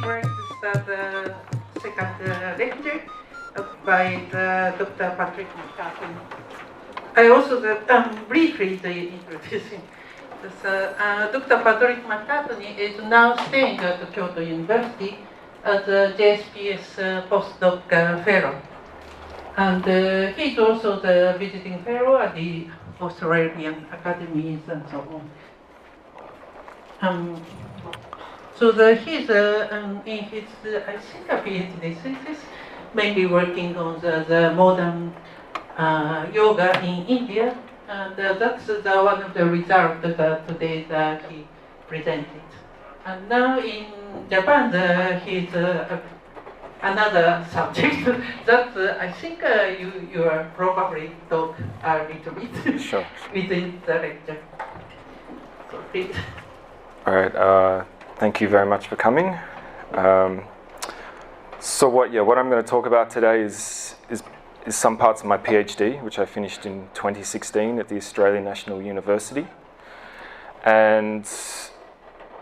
going to start the second lecture by Dr. Patrick McCartney. I also briefly introducing this, Dr. Patrick McCartney is now staying at Kyoto University as a JSPS postdoc fellow. And he's also the visiting fellow at the Australian academies and so on. So he's in his, I think, a PhD thesis, mainly working on the modern yoga in India, and that's one of the results that today he presented. And now in Japan, he's another subject that I think you are probably talk a little bit sure. within the lecture. So please. All right. Thank you very much for coming. So what I'm going to talk about today is some parts of my PhD, which I finished in 2016 at the Australian National University. And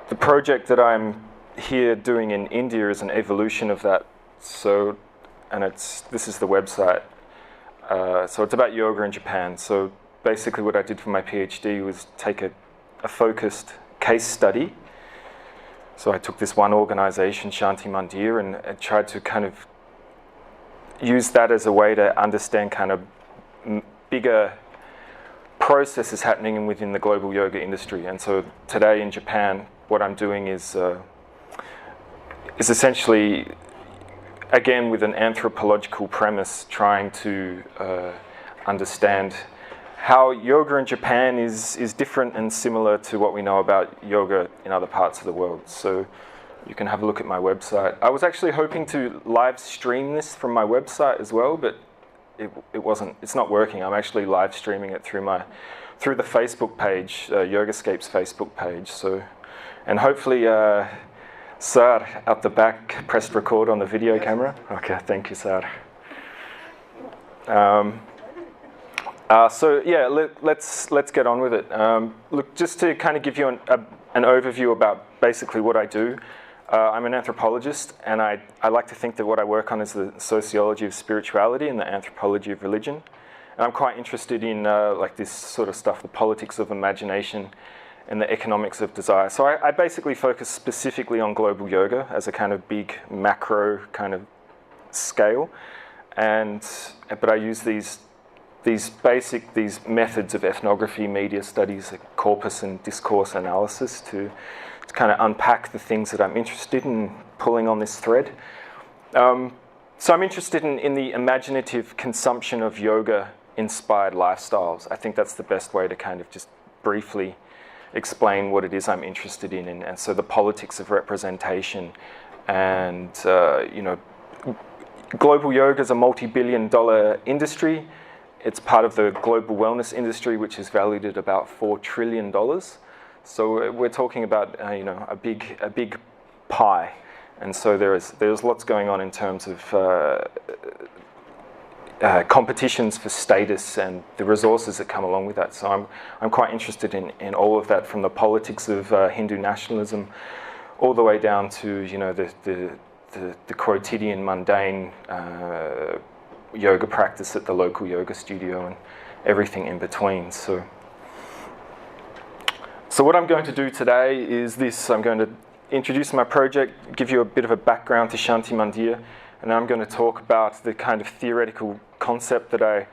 the project that I'm here doing in India is an evolution of that. So, and this is the website. So it's about yoga in Japan. So basically what I did for my PhD was take a focused case study. So I took this one organization, Shanti Mandir, and I tried to kind of use that as a way to understand kind of bigger processes happening within the global yoga industry. And so today in Japan, what I'm doing is essentially, again, with an anthropological premise, trying to understand how yoga in Japan is different and similar to what we know about yoga in other parts of the world. So you can have a look at my website. I was actually hoping to live stream this from my website as well, but it's not working. I'm actually live streaming it through the Facebook page, Yogascape's Facebook page. So, and hopefully Sar at the back pressed record on the video camera. Okay, thank you, Sar. So yeah, let's get on with it. Look, just to kind of give you an overview about basically what I do. I'm an anthropologist, and I like to think that what I work on is the sociology of spirituality and the anthropology of religion. And I'm quite interested in like this sort of stuff, the politics of imagination and the economics of desire. So I basically focus specifically on global yoga as a kind of big macro kind of scale, but I use these methods of ethnography, media studies, corpus and discourse analysis to kind of unpack the things that I'm interested in pulling on this thread. So I'm interested in the imaginative consumption of yoga-inspired lifestyles. I think that's the best way to kind of just briefly explain what it is I'm interested in, and so the politics of representation, and global yoga is a multi-billion-dollar industry. It's part of the global wellness industry, which is valued at about $4 trillion. So we're talking about a big pie, and so there's lots going on in terms of competitions for status and the resources that come along with that. So I'm quite interested in all of that, from the politics of Hindu nationalism all the way down to the quotidian mundane yoga practice at the local yoga studio and everything in between. So what I'm going to do today is this. I'm going to introduce my project, give you a bit of a background to Shanti Mandir, and then I'm going to talk about the kind of theoretical concept that I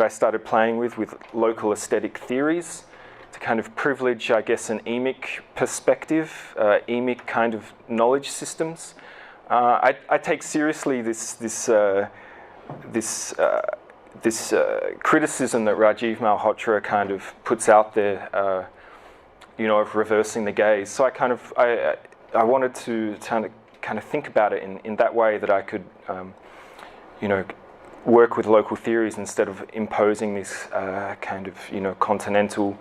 started playing with local aesthetic theories to kind of privilege, I guess, an emic perspective, emic kind of knowledge systems. I take seriously this criticism that Rajiv Malhotra kind of puts out there, of reversing the gaze. So I wanted to kind of think about it in that way, that I could, work with local theories instead of imposing this kind of, continental,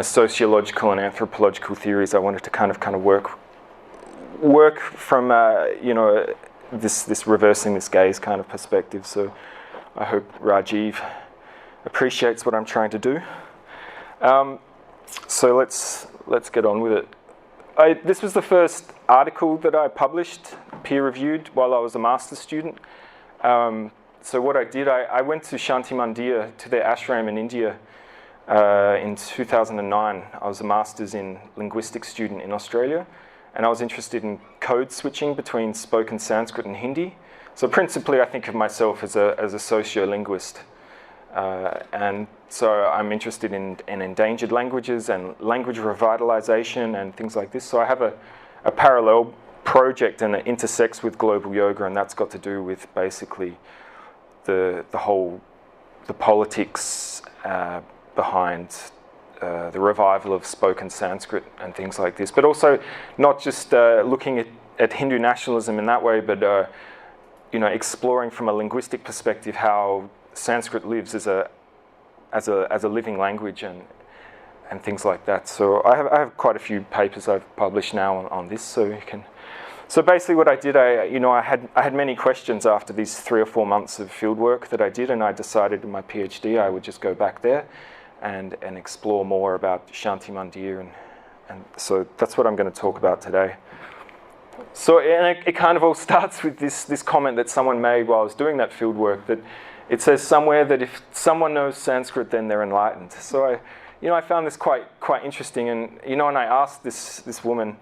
sociological and anthropological theories. I wanted to kind of work from, this reversing this gaze kind of perspective. So I hope Rajiv appreciates what I'm trying to do. So let's get on with it. this was the first article that I published, peer-reviewed, while I was a master's student. So what I did, I went to Shanti Mandir, to their ashram in India in 2009. I was a master's in linguistic student in Australia, and I was interested in code switching between spoken Sanskrit and Hindi. So principally I think of myself as a sociolinguist. And so I'm interested in endangered languages and language revitalization and things like this. So I have a parallel project, and it intersects with global yoga, and that's got to do with basically the politics behind the revival of spoken Sanskrit and things like this. But also not just looking at Hindu nationalism in that way, but exploring from a linguistic perspective how Sanskrit lives as a living language and things like that. So I have quite a few papers I've published now on this. So you can. So basically, what I did, I had many questions after these 3 or 4 months of fieldwork that I did, and I decided in my PhD I would just go back there and explore more about Shanti Mandir, and so that's what I'm going to talk about today. So it kind of all starts with this comment that someone made while I was doing that fieldwork, that it says somewhere that if someone knows Sanskrit, then they're enlightened. So I found this quite interesting, and and I asked this woman,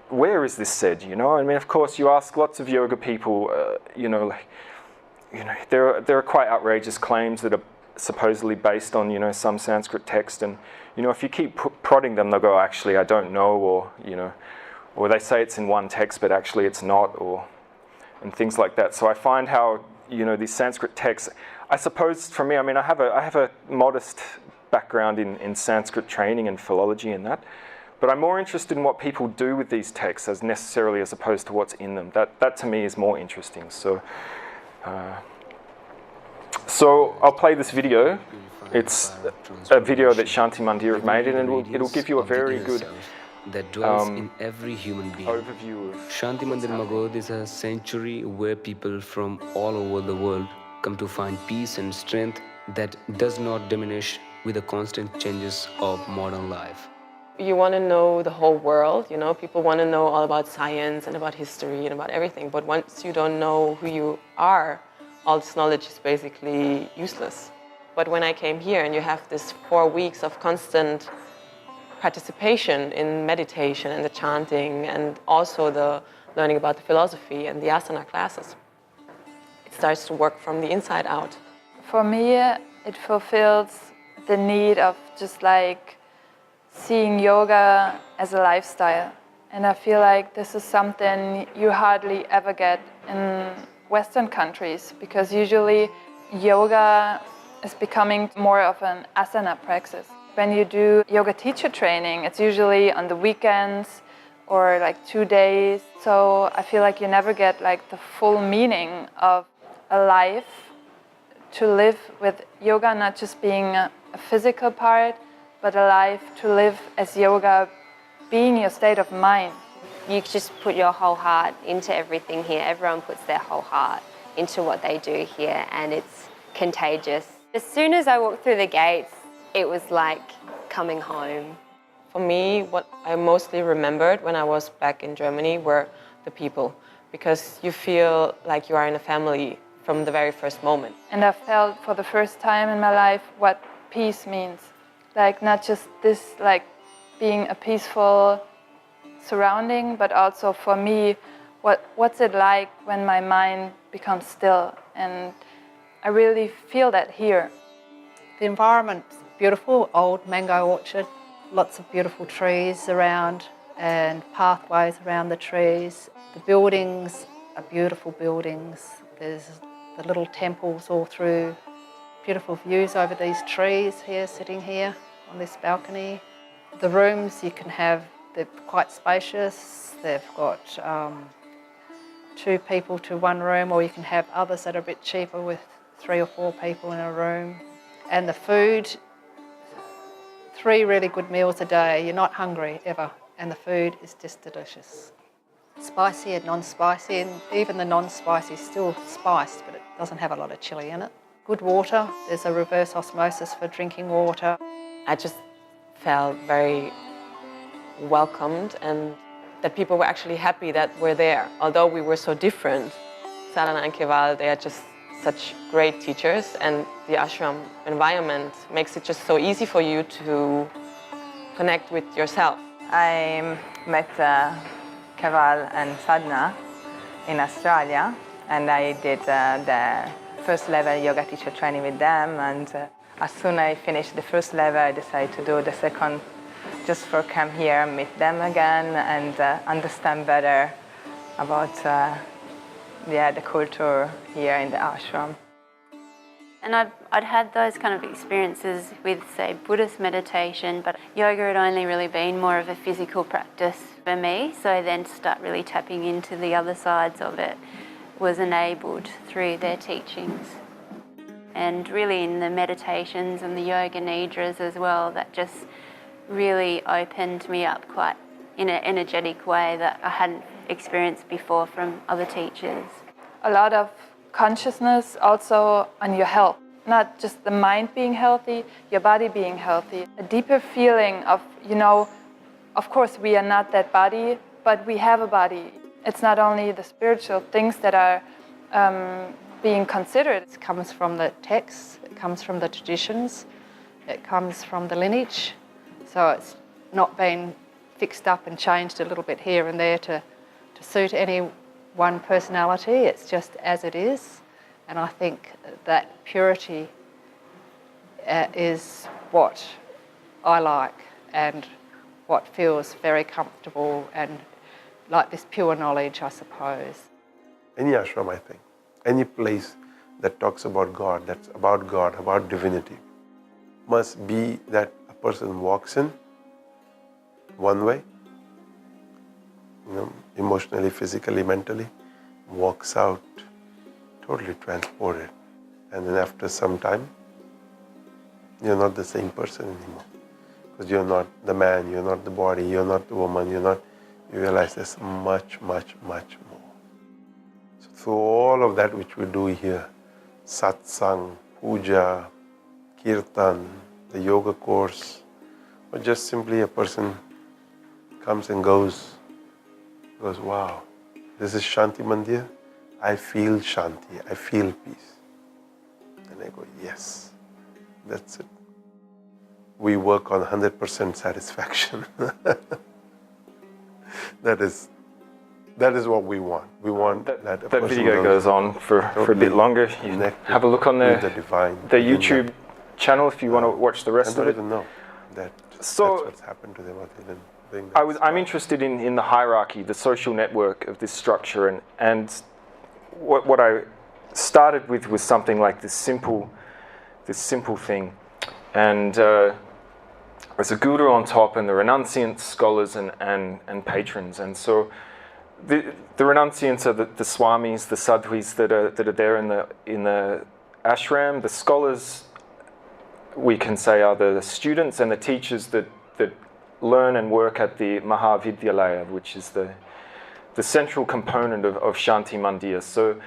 where is this said? Of course, you ask lots of yoga people, there are quite outrageous claims that are supposedly based on some Sanskrit text, and if you keep prodding them, they'll go, actually I don't know, or they say it's in one text but actually it's not, and things like that. So I find how these Sanskrit texts, I suppose for me, I have a modest background in Sanskrit training and philology and that, but I'm more interested in what people do with these texts as opposed to what's in them. That to me is more interesting. So I'll play this video. It's a video that Shanti Mandir have made, and it'll give you a very good that dwells in every human being. Overview of Shanti Mandir Magod is a sanctuary where people from all over the world come to find peace and strength that does not diminish with the constant changes of modern life. You want to know the whole world, people want to know all about science and about history and about everything, but once you don't know who you are, all this knowledge is basically useless. But when I came here and you have this 4 weeks of constant participation in meditation and the chanting and also the learning about the philosophy and the asana classes, it starts to work from the inside out. For me, it fulfills the need of just seeing yoga as a lifestyle. And I feel like this is something you hardly ever get in Western countries, because usually yoga is becoming more of an asana practice. When you do yoga teacher training, it's usually on the weekends or 2 days. So I feel like you never get the full meaning of a life to live with yoga, not just being a physical part, but a life to live as yoga being your state of mind. You just put your whole heart into everything here. Everyone puts their whole heart into what they do here, and it's contagious. As soon as I walked through the gates, it was like coming home. For me, what I mostly remembered when I was back in Germany were the people, because you feel like you are in a family from the very first moment. And I felt for the first time in my life what peace means. Not just this, being a peaceful surrounding, but also for me, what's it like when my mind becomes still? And I really feel that here. The environment's beautiful, old mango orchard, lots of beautiful trees around and pathways around the trees. The buildings are beautiful buildings. There's the little temples all through. Beautiful views over these trees here, sitting here on this balcony. The rooms you can have, they're quite spacious. They've got 2 people to 1 room, or you can have others that are a bit cheaper with 3 or 4 people in a room. And the food, 3 really good meals a day. You're not hungry ever, and the food is just delicious. Spicy and non-spicy, and even the non-spicy is still spiced, but it doesn't have a lot of chilli in it. Good water, there's a reverse osmosis for drinking water. I just felt very welcomed and that people were actually happy that we're there. Although we were so different, Sadhana and Keval, they are just such great teachers, and the ashram environment makes it just so easy for you to connect with yourself. I met Keval and Sadhana in Australia, and I did the first level yoga teacher training with them, and as soon as I finished the first level, I decided to do the second, just for come here, meet them again, and understand better about the culture here in the ashram. And I'd had those kind of experiences with, say, Buddhist meditation, but yoga had only really been more of a physical practice for me, so then to start really tapping into the other sides of it was enabled through their teachings. And really in the meditations and the yoga nidras as well, that just really opened me up quite in an energetic way that I hadn't experienced before from other teachers. A lot of consciousness also on your health, not just the mind being healthy, your body being healthy. A deeper feeling of, of course we are not that body, but we have a body. It's not only the spiritual things that are being considered. It comes from the texts, it comes from the traditions, it comes from the lineage. So it's not been fixed up and changed a little bit here and there to suit any one personality. It's just as it is. And I think that purity is what I like and what feels very comfortable and like this pure knowledge, I suppose. Any ashram, I think, any place that talks about God, that's about divinity, must be that a person walks in one way, emotionally, physically, mentally, walks out totally transported. And then after some time, you're not the same person anymore. Because you're not the man, you're not the body, you're not the woman, you realize there's much, much, much more. So through all of that which we do here, satsang, puja, kirtan, the yoga course, or just simply a person comes and goes, wow, this is Shanti Mandir, I feel Shanti, I feel peace. And I go, yes, that's it. We work on 100% satisfaction. That is what we want. We want that video goes on for a bit longer. You have a look on the YouTube channel if you want to watch the rest of it. I don't even know that's what's happened to them. I'm interested in the hierarchy, the social network of this structure, and what I started with was something like this simple thing, and there's a guru on top, and the renunciants, scholars, and patrons, and so the renunciants are the swamis, the sadhvis that are there in the ashram. The scholars, we can say, are the students and the teachers that learn and work at the Mahavidyalaya, which is the central component of Shanti Mandir. So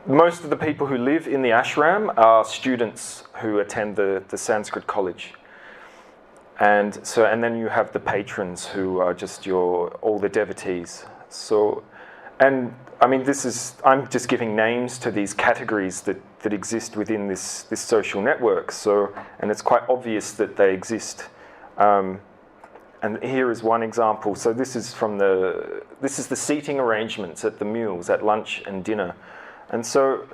most of the people who live in the ashram are students who attend the Sanskrit college. And then you have the patrons who are just all the devotees. So, and I mean, I'm just giving names to these categories that exist within this social network. So, and it's quite obvious that they exist. And here is one example. So this is the seating arrangements at the meals, at lunch and dinner. And so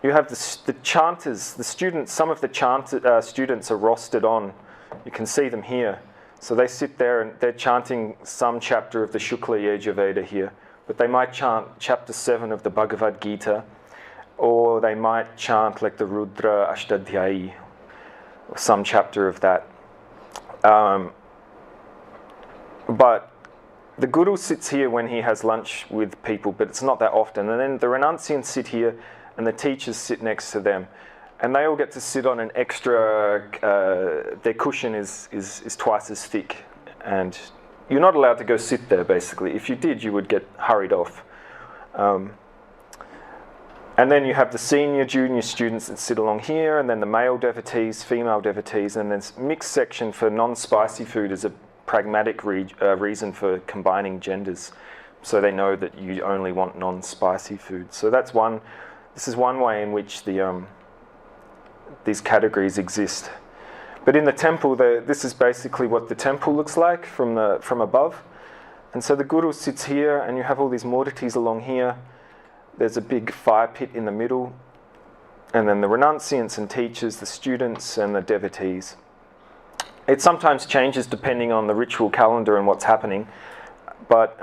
you have the chanters, the students. Some of the students are rostered on. You can see them here. So they sit there and they're chanting some chapter of the Shukla Yajurveda here, but they might chant chapter 7 of the Bhagavad Gita, or they might chant like the Rudra Ashtadhyayi, or some chapter of that. But the guru sits here when he has lunch with people, but it's not that often. And then the renunciants sit here, and the teachers sit next to them. And they all get to sit on an extra, their cushion is twice as thick. And you're not allowed to go sit there, basically. If you did, you would get hurried off. And then you have the senior, junior students that sit along here, and then the male devotees, female devotees, and then mixed section for non-spicy food is a pragmatic reason for combining genders. So they know that you only want non-spicy food. So that's one. This is one way in which these categories exist. But in the temple, this is basically what the temple looks like from above. And so the guru sits here, and you have all these murtis along here. There's a big fire pit in the middle, and then the renunciants and teachers, the students and the devotees. It sometimes changes depending on the ritual calendar and what's happening, but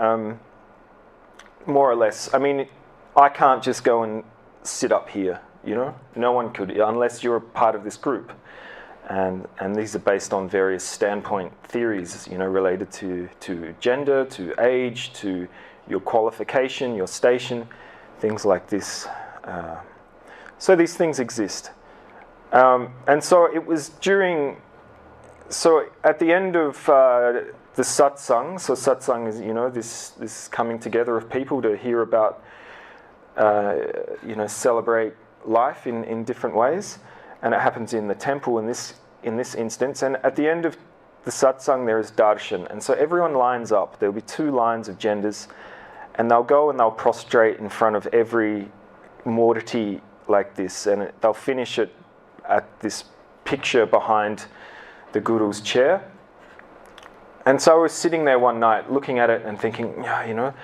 more or less, I mean, I can't just go and sit up here, you know? No one could, unless you're a part of this group. And these are based on various standpoint theories, you know, related to gender, to age, to your qualification, your station, things like this. So these things exist. And so it was so at the end of the satsang, so satsang is, you know, this coming together of people to hear about, you know, celebrate life in different ways. And it happens in the temple in this instance. And at the end of the satsang, there is darshan. And so everyone lines up. There'll be 2 lines of genders. And they'll go and they'll prostrate in front of every murti like this. And they'll finish it at this picture behind the guru's chair. And so I was sitting there one night looking at it and thinking, yeah, you know,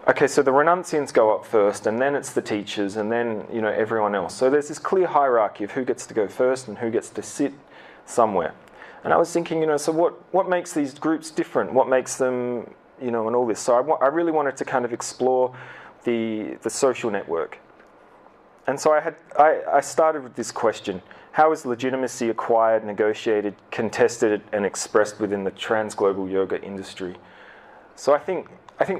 okay, so the renunciants go up first, and then it's the teachers, and then, you know, everyone else. So there's this clear hierarchy of who gets to go first and who gets to sit somewhere. And I was thinking, you know, so what makes these groups different? What makes them, you know, and all this. So I really wanted to kind of explore the social network. And so I started with this question: how is legitimacy acquired, negotiated, contested, and expressed within the trans-global yoga industry? So I think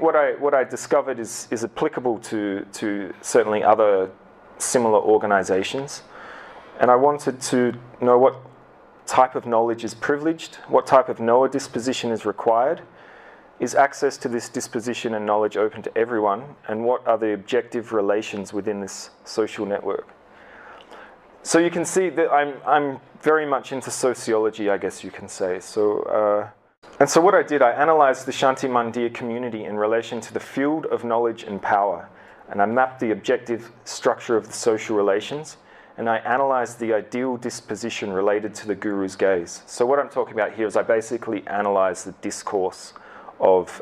what I discovered is applicable to certainly other similar organizations. And I wanted to know what type of knowledge is privileged, what type of knower disposition is required, is access to this disposition and knowledge open to everyone, and what are the objective relations within this social network. So you can see that I'm very much into sociology, I guess you can say. And so what I did, I analysed the Shanti Mandir community in relation to the field of knowledge and power, and I mapped the objective structure of the social relations, and I analysed the ideal disposition related to the guru's gaze. So what I'm talking about here is I basically analysed the discourse of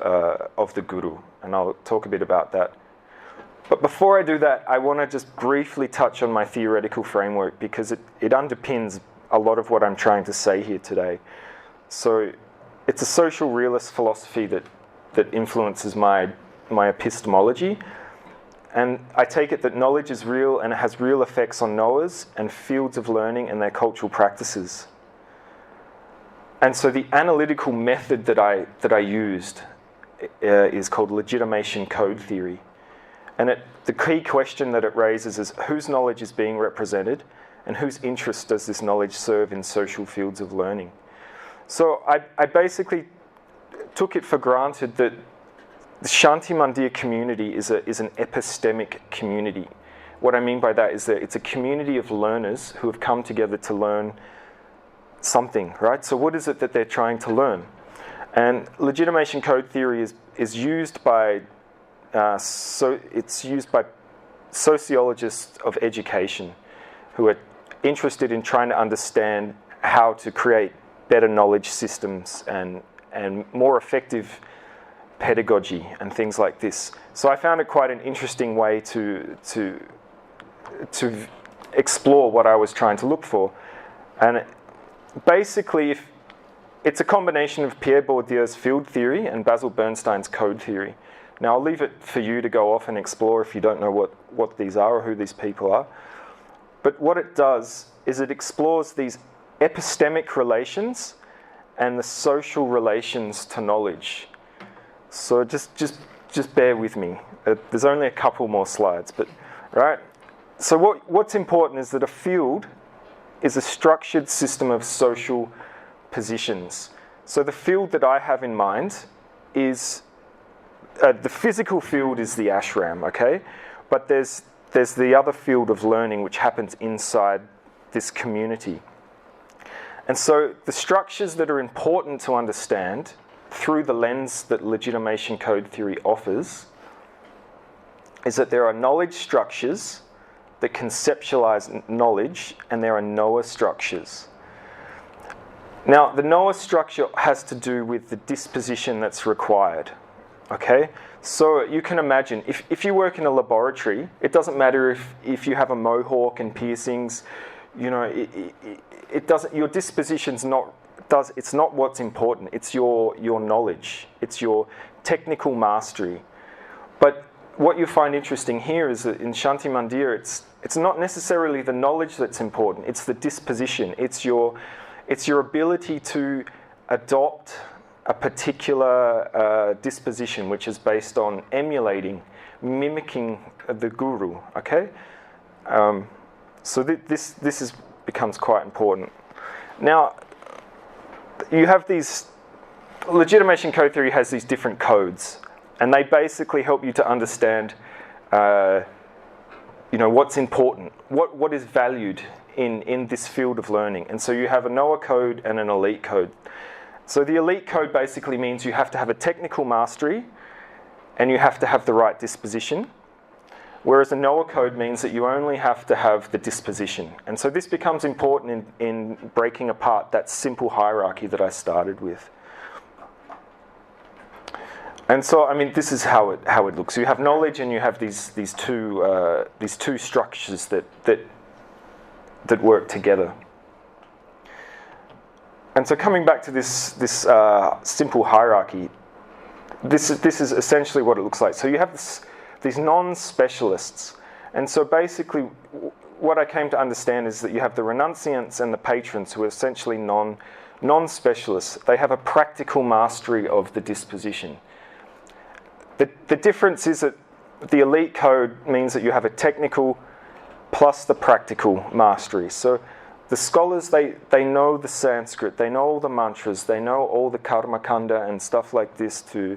the guru, and I'll talk a bit about that. But before I do that, I want to just briefly touch on my theoretical framework, because it underpins a lot of what I'm trying to say here today. So it's a social realist philosophy that influences my epistemology. And I take it that knowledge is real and it has real effects on knowers and fields of learning and their cultural practices. And so the analytical method that I used is called legitimation code theory. And the key question that it raises is whose knowledge is being represented and whose interest does this knowledge serve in social fields of learning. So I basically took it for granted that the Shanti Mandir community is an epistemic community. What I mean by that is that it's a community of learners who have come together to learn something, right? So what is it that they're trying to learn? And legitimation code theory is used by sociologists of education who are interested in trying to understand how to create better knowledge systems and more effective pedagogy and things like this. So I found it quite an interesting way to explore what I was trying to look for. And basically, it's a combination of Pierre Bourdieu's field theory and Basil Bernstein's code theory. Now, I'll leave it for you to go off and explore if you don't know what these are or who these people are. But what it does is it explores these epistemic relations and the social relations to knowledge. So just bear with me. There's only a couple more slides, but right. So what's important is that a field is a structured system of social positions. So the field that I have in mind is the physical field is the ashram, okay? But there's there's the other field of learning which happens inside this community. And so the structures that are important to understand through the lens that legitimation code theory offers is that there are knowledge structures that conceptualize knowledge, and there are Noah structures. Now, the Noah structure has to do with the disposition that's required. Okay? So you can imagine, if you work in a laboratory, it doesn't matter if you have a mohawk and piercings, you know, it doesn't, your disposition's not, it's not what's important, it's your knowledge, it's your technical mastery. But what you find interesting here is that in Shanti Mandir, it's not necessarily the knowledge that's important, it's the disposition, it's your ability to adopt a particular disposition which is based on emulating, mimicking the guru, okay? So this becomes quite important. Now, you have these, legitimation code theory has these different codes, and they basically help you to understand, you know, what's important, what is valued in this field of learning. And so you have a Noah code and an elite code. So the elite code basically means you have to have a technical mastery and you have to have the right disposition, whereas a Noah code means that you only have to have the disposition. And so this becomes important in breaking apart that simple hierarchy that I started with. And so, I mean, this is how it looks. You have knowledge, and you have these two structures that work together. And so, coming back to this simple hierarchy, this is essentially what it looks like. So you have these non-specialists, and so basically, what I came to understand is that you have the renunciants and the patrons, who are essentially non-specialists. They have a practical mastery of the disposition. The difference is that the elite code means that you have a technical plus the practical mastery. So the scholars, they know the Sanskrit, they know all the mantras, they know all the karma kanda and stuff like this to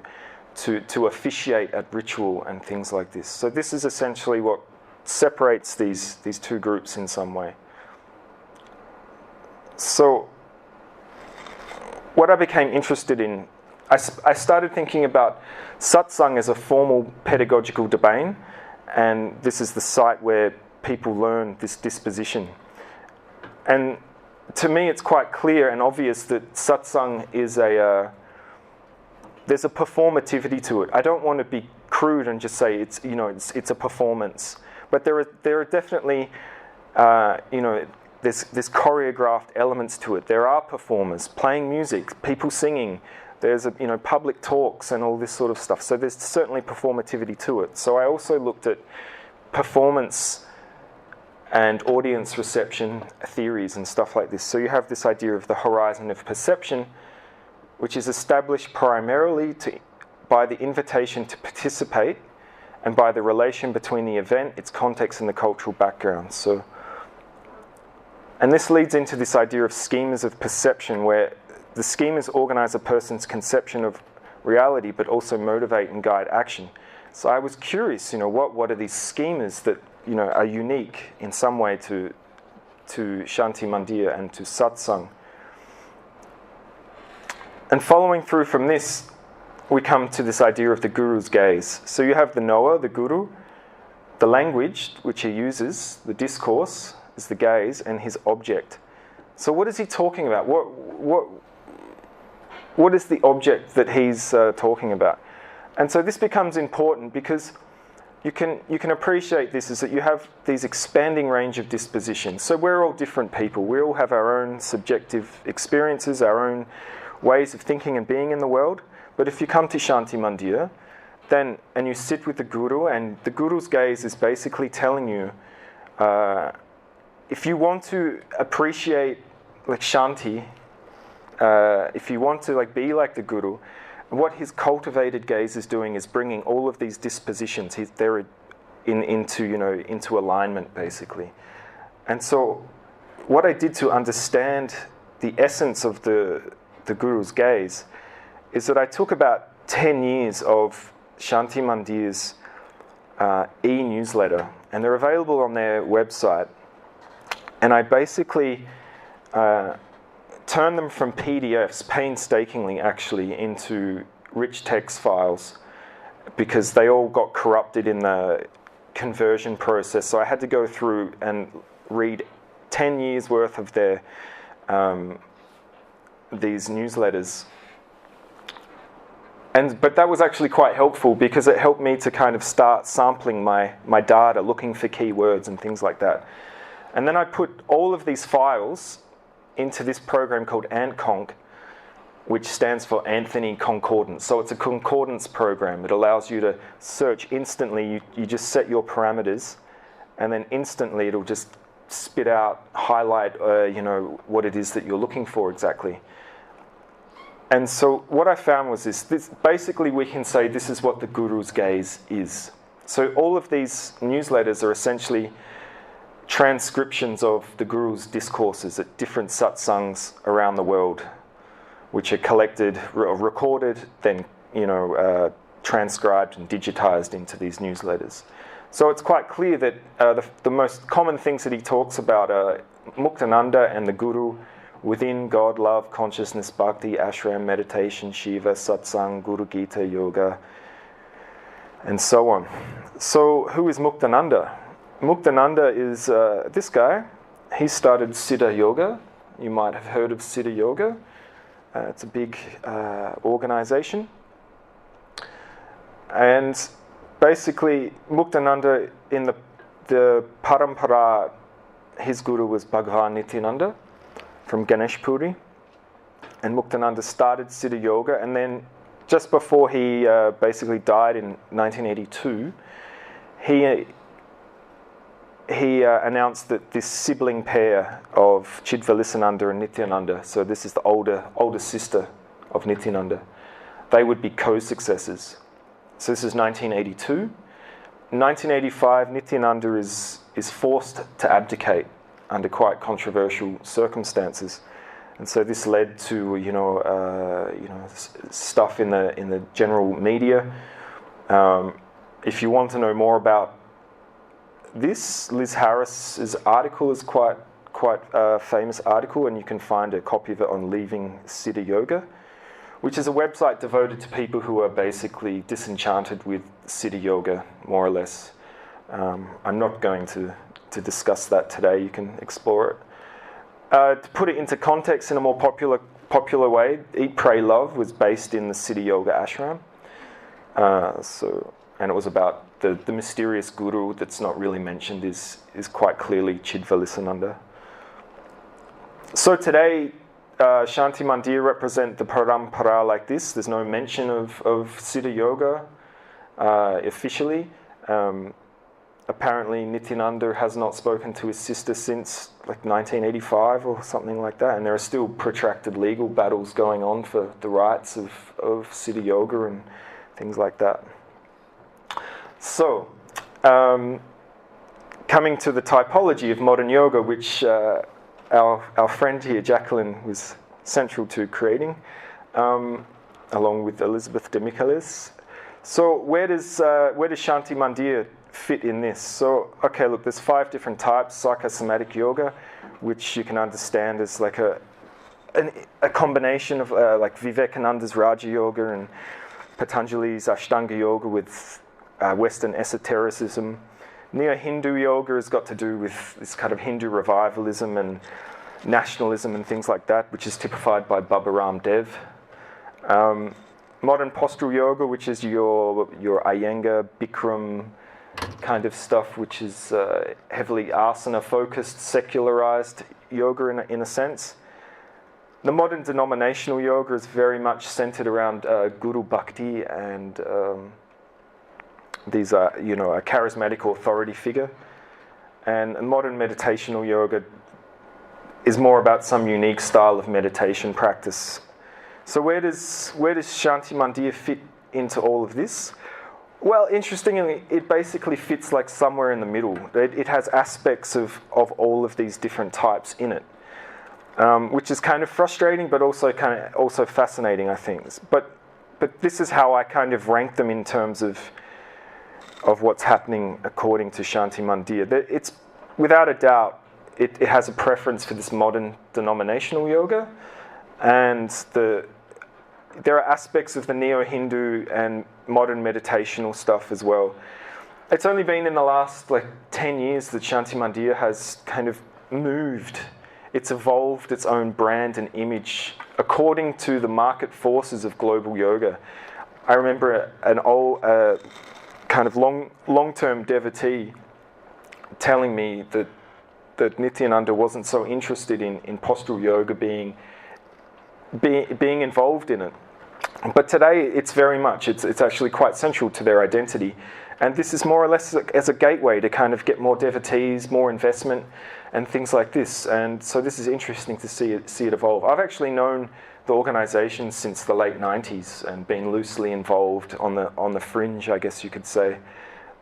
officiate at ritual and things like this. So this is essentially what separates these two groups in some way. So what I became interested in, I started thinking about satsang as a formal pedagogical domain, and this is the site where people learn this disposition. And to me, it's quite clear and obvious that satsang is there's a performativity to it. I don't want to be crude and just say it's a performance, but there are definitely there's choreographed elements to it. There are performers playing music, people singing. There's public talks and all this sort of stuff. So there's certainly performativity to it. So I also looked at performance and audience reception theories and stuff like this. So you have this idea of the horizon of perception, which is established primarily by the invitation to participate and by the relation between the event, its context, and the cultural background. So, and this leads into this idea of schemas of perception, where the schemas organize a person's conception of reality, but also motivate and guide action. So I was curious, what are these schemas that are unique in some way to Shanti Mandir and to satsang. And following through from this, we come to this idea of the guru's gaze. So you have the Noah, the guru, the language which he uses, the discourse is the gaze, and his object. So what is he talking about? What is the object that he's talking about? And so this becomes important because you can appreciate this is that you have these expanding range of dispositions. So we're all different people. We all have our own subjective experiences, our own ways of thinking and being in the world. But if you come to Shanti Mandir, and you sit with the guru, and the guru's gaze is basically telling you, if you want to appreciate like Shanti, if you want to be like the guru, what his cultivated gaze is doing is bringing all of these dispositions. They're into alignment basically. And so, what I did to understand the essence of the guru's gaze is that I took about 10 years of Shanti Mandir's e-newsletter, and they're available on their website. And I basically turn them from PDFs, painstakingly actually, into rich text files, because they all got corrupted in the conversion process. So I had to go through and read 10 years worth of their these newsletters. But that was actually quite helpful, because it helped me to kind of start sampling my data, looking for keywords and things like that. And then I put all of these files into this program called AntConc, which stands for Anthony Concordance. So it's a concordance program. It allows you to search instantly. You just set your parameters, and then instantly it'll just spit out, highlight, what it is that you're looking for exactly. And so what I found was this basically we can say this is what the Guru's gaze is. So all of these newsletters are essentially transcriptions of the Guru's discourses at different satsangs around the world, which are collected, recorded, then transcribed and digitized into these newsletters. So it's quite clear that the most common things that he talks about are Muktananda and the Guru, within God, love, consciousness, bhakti, ashram, meditation, Shiva, satsang, Guru Gita, yoga, and so on. So who is Muktananda? Muktananda is this guy. He started Siddha Yoga. You might have heard of Siddha Yoga. It's a big organization. And basically, Muktananda, in the parampara, his guru was Bhagavan Nityananda from Ganesh Puri. And Muktananda started Siddha Yoga. And then just before he basically died in 1982, he announced that this sibling pair of Chidvalisananda and Nityananda, so this is the older sister of Nityananda, they would be co-successors. So this is 1982. In 1985, Nityananda is forced to abdicate under quite controversial circumstances, and so this led to stuff in the general media. If you want to know more about this, Liz Harris's article is quite a famous article, and you can find a copy of it on Leaving Siddha Yoga, which is a website devoted to people who are basically disenchanted with Siddha Yoga, more or less. I'm not going to discuss that today. You can explore it. To put it into context in a more popular way, Eat, Pray, Love was based in the Siddha Yoga ashram. And it was about the mysterious guru that's not really mentioned is quite clearly Chidvalisananda. So today, Shanti Mandir represent the parampara like this. There's no mention of Siddha Yoga officially. Apparently Nityananda has not spoken to his sister since like 1985 or something like that, and there are still protracted legal battles going on for the rights of Siddha Yoga and things like that. So, coming to the typology of modern yoga, which our friend here, Jacqueline, was central to creating, along with Elizabeth de Michaelis. So where does Shanti Mandir fit in this? So, okay, look, there's 5 different types. Psychosomatic yoga, which you can understand as like a combination of like Vivekananda's Raja Yoga and Patanjali's Ashtanga Yoga with Western esotericism. Neo-Hindu yoga has got to do with this kind of Hindu revivalism and nationalism and things like that, which is typified by Baba Ram Dev. Modern postural yoga, which is your Iyengar, Bikram kind of stuff, which is heavily asana-focused, secularized yoga in a sense. The modern denominational yoga is very much centered around Guru Bhakti and these are, a charismatic authority figure. And modern meditational yoga is more about some unique style of meditation practice. So where does Shanti Mandir fit into all of this? Well, interestingly, it basically fits like somewhere in the middle. It has aspects of all of these different types in it, which is kind of frustrating, but also fascinating, I think. But this is how I kind of rank them in terms of of what's happening according to Shanti Mandir. It's without a doubt, it has a preference for this modern denominational yoga, and there are aspects of the neo-Hindu and modern meditational stuff as well. It's only been in the last 10 years that Shanti Mandir has kind of moved. It's evolved its own brand and image according to the market forces of global yoga. I remember an old kind of long-term devotee telling me that Nityananda wasn't so interested in postural yoga being involved in it. But today it's very much, it's actually quite central to their identity. And this is more or less as a gateway to kind of get more devotees, more investment and things like this. And so this is interesting to see it evolve. I've actually known the organisation since the late 90s and been loosely involved on the fringe, I guess you could say,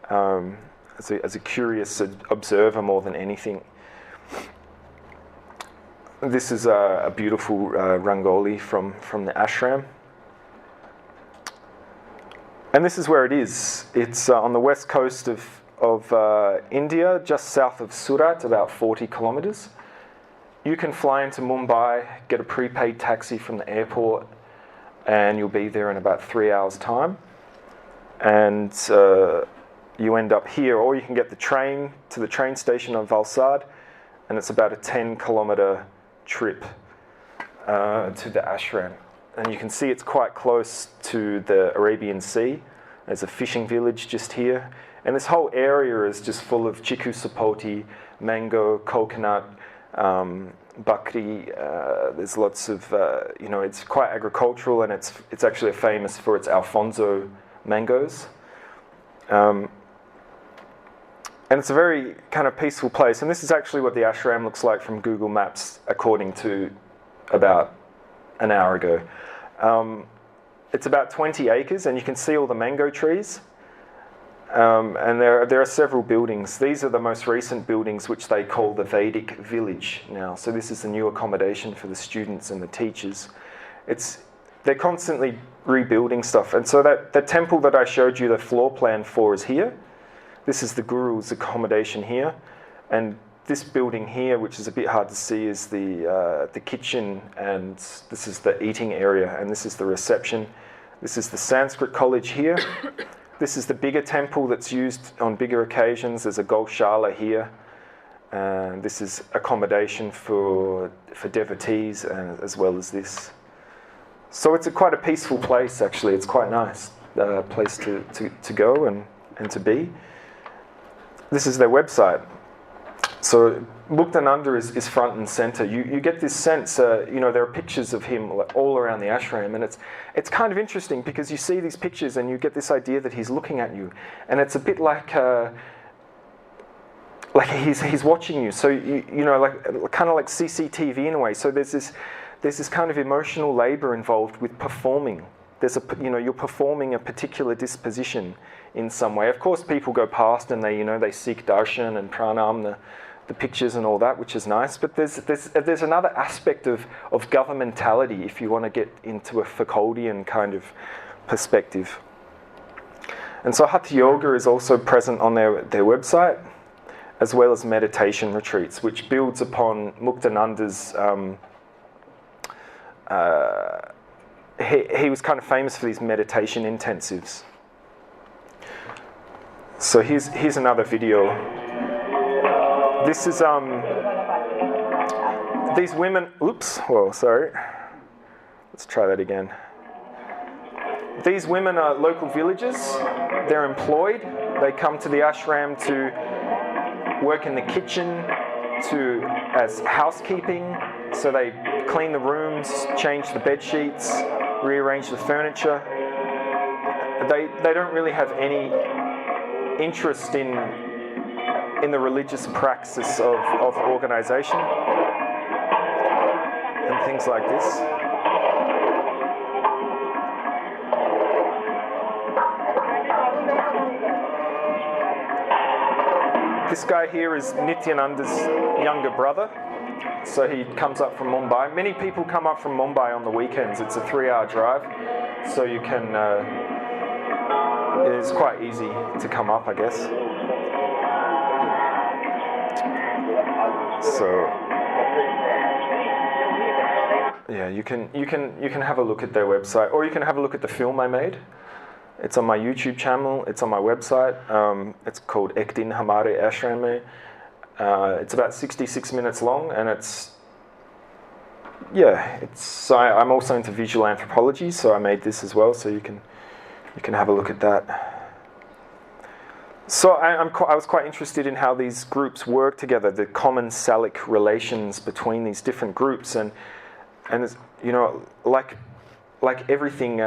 as a curious observer more than anything. This is a beautiful Rangoli from the ashram. And this is where it is. It's on the west coast of India, just south of Surat, about 40 kilometres. You can fly into Mumbai, get a prepaid taxi from the airport, and you'll be there in about 3 hours' time. And you end up here, or you can get the train to the train station on Valsad, and it's about a 10-kilometre trip to the ashram. And you can see it's quite close to the Arabian Sea. There's a fishing village just here. And this whole area is just full of chiku sapoti, mango, coconut, bakri. There's lots of, it's quite agricultural, and it's actually famous for its Alfonso mangoes. And it's a very kind of peaceful place. And this is actually what the ashram looks like from Google Maps, according to about an hour ago. It's about 20 acres, and you can see all the mango trees. And there are several buildings. These are the most recent buildings, which they call the Vedic village now. So this is the new accommodation for the students and the teachers. They're constantly rebuilding stuff. And so the temple that I showed you the floor plan for is here. This is the guru's accommodation here. And this building here, which is a bit hard to see, is the kitchen, and this is the eating area, and this is the reception. This is the Sanskrit college here. This is the bigger temple that's used on bigger occasions. There's a Gaushala here. This is accommodation for devotees, as well as this. So it's quite a peaceful place, actually. It's quite nice place to go and to be. This is their website. So Muktananda is front and center. You get this sense, there are pictures of him all around the ashram, and it's kind of interesting because you see these pictures and you get this idea that he's looking at you, and it's a bit like he's watching you. So kind of like CCTV in a way. So there's this kind of emotional labor involved with performing. You're performing a particular disposition in some way. Of course, people go past and they seek darshan and pranam, the pictures and all that, which is nice. But there's another aspect of governmentality if you want to get into a Foucauldian kind of perspective. And so Hatha Yoga is also present on their website, as well as meditation retreats, which builds upon Muktananda's. He was kind of famous for these meditation intensives. So here's another video. This is these women. Oops. Whoa. Sorry. Let's try that again. These women are local villagers. They're employed. They come to the ashram to work in the kitchen, as housekeeping. So they clean the rooms, change the bed sheets, rearrange the furniture. They don't really have any interest in the religious praxis of organisation and things like this. This guy here is Nityananda's younger brother. So he comes up from Mumbai. Many people come up from Mumbai on the weekends. It's a 3-hour drive. So you can It's quite easy to come up, I guess. So yeah, you can have a look at their website, or you can have a look at the film I made. It's on my YouTube channel. It's on my website. It's called Ek Din Hamare Ashram Mein. It's about 66 minutes long, and I'm also into visual anthropology, so I made this as well. So you can have a look at that. So I was quite interested in how these groups work together, the common salic relations between these different groups, and it's, you know, like everything,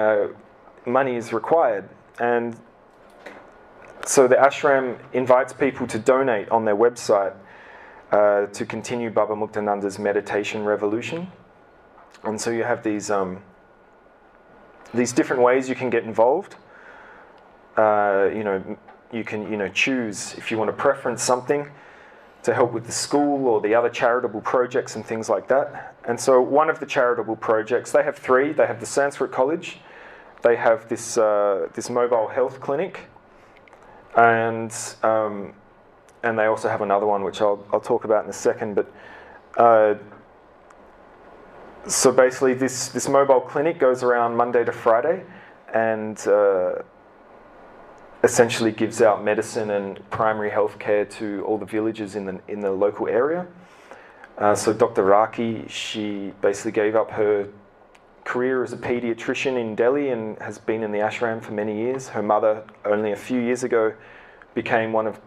money is required, and so the ashram invites people to donate on their website to continue Baba Muktananda's meditation revolution, and so you have these different ways you can get involved. You can choose if you want to preference something to help with the school or the other charitable projects and things like that. And so one of the charitable projects, they have three. They have the Sanskrit College, they have this mobile health clinic, and they also have another one which I'll talk about in a second. But so basically this mobile clinic goes around Monday to Friday, and essentially gives out medicine and primary health care to all the villages in the local area. So Dr. Raki, she basically gave up her career as a pediatrician in Delhi and has been in the ashram for many years. Her mother, only a few years ago, became one of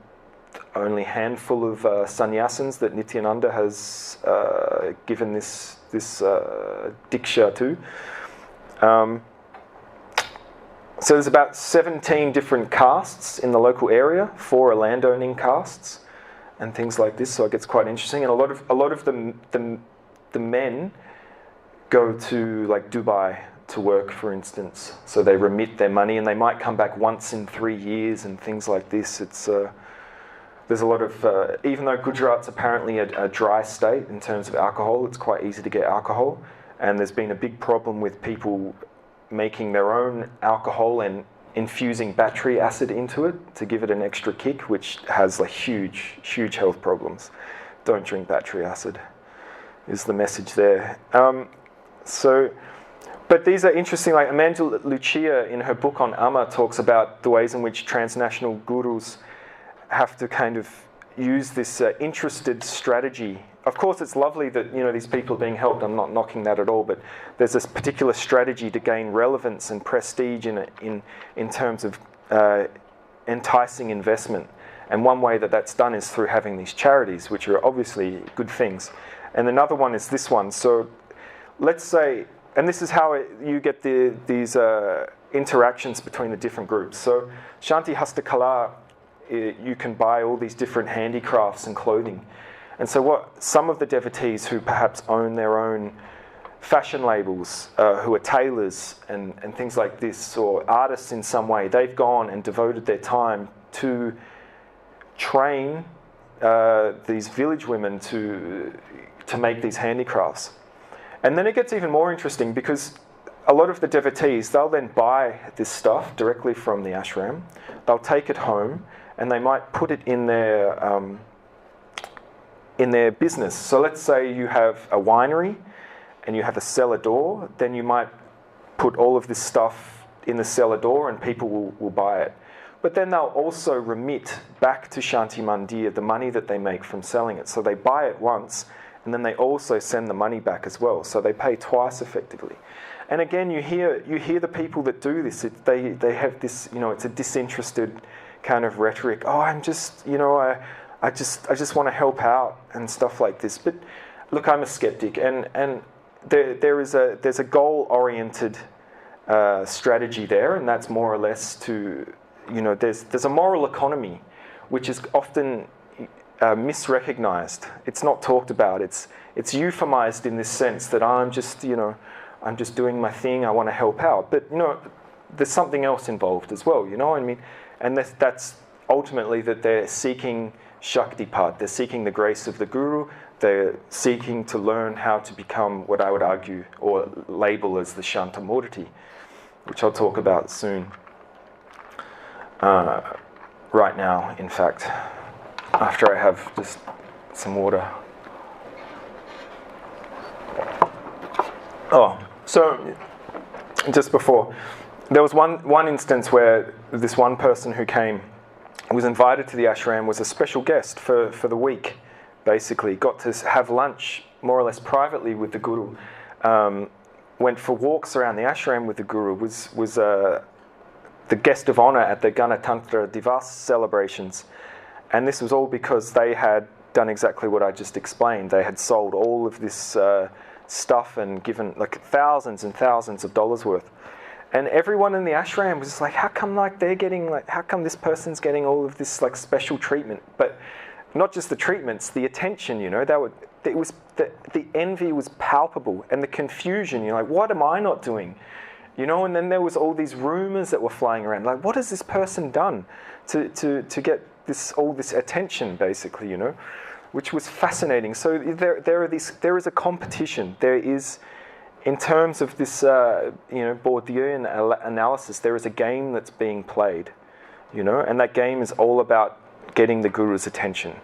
the only handful of sannyasins that Nityananda has given this diksha to. So there's about 17 different castes in the local area, 4 are landowning castes, and things like this. So it gets quite interesting. And a lot of the men go to like Dubai to work, for instance. So they remit their money, and they might come back once in 3 years and things like this. It's there's a lot of even though Gujarat's apparently a dry state in terms of alcohol, it's quite easy to get alcohol, and there's been a big problem with people making their own alcohol and infusing battery acid into it to give it an extra kick, which has like huge health problems. Don't drink battery acid, is the message there. But these are interesting. Like Amanda Lucia in her book on Amma talks about the ways in which transnational gurus have to kind of use this interested strategy. Of course, it's lovely that these people are being helped. I'm not knocking that at all, but there's this particular strategy to gain relevance and prestige in terms of enticing investment. And one way that that's done is through having these charities, which are obviously good things. And another one is this one. So let's say, and this is how you get these interactions between the different groups. So Shanti Hastakala, you can buy all these different handicrafts and clothing. And so what some of the devotees who perhaps own their own fashion labels, who are tailors and things like this, or artists in some way, they've gone and devoted their time to train these village women to make these handicrafts. And then it gets even more interesting, because a lot of the devotees, they'll then buy this stuff directly from the ashram, they'll take it home, and they might put it in their business. So let's say you have a winery and you have a cellar door, then you might put all of this stuff in the cellar door and people will buy it. But then they'll also remit back to Shanti Mandir the money that they make from selling it. So they buy it once, and then they also send the money back as well. So they pay twice effectively. And again, you hear the people that do this. They have this, it's a disinterested kind of rhetoric. Oh, I'm just, I just want to help out and stuff like this. But look, I'm a skeptic, and there's a goal-oriented strategy there, and that's more or less to, there's a moral economy, which is often misrecognized. It's not talked about. It's euphemized in this sense that I'm just doing my thing. I want to help out, but there's something else involved as well. And that's ultimately that they're seeking Shaktipat. They're seeking the grace of the Guru. They're seeking to learn how to become what I would argue or label as the Shantamurti, which I'll talk about soon. right now, in fact, after I have just some water. Oh, so just before, there was one instance where this one person who came was invited to the ashram, was a special guest for the week, basically. Got to have lunch more or less privately with the guru. Went for walks around the ashram with the guru, was the guest of honor at the Ganatantra Divas celebrations. And this was all because they had done exactly what I just explained. They had sold all of this stuff and given like thousands and thousands of dollars worth. And everyone in the ashram was just like, how come like they're getting like, how come this person's getting all of this like special treatment? But not just the treatments, the attention, you know, the envy was palpable, and the confusion, you're like, what am I not doing? You know, and then there was all these rumors that were flying around, like, what has this person done to get all this attention, basically, you know, which was fascinating. So there is a competition. There is, in terms of this, Bourdieuian analysis, there is a game that's being played, you know, and that game is all about getting the guru's attention.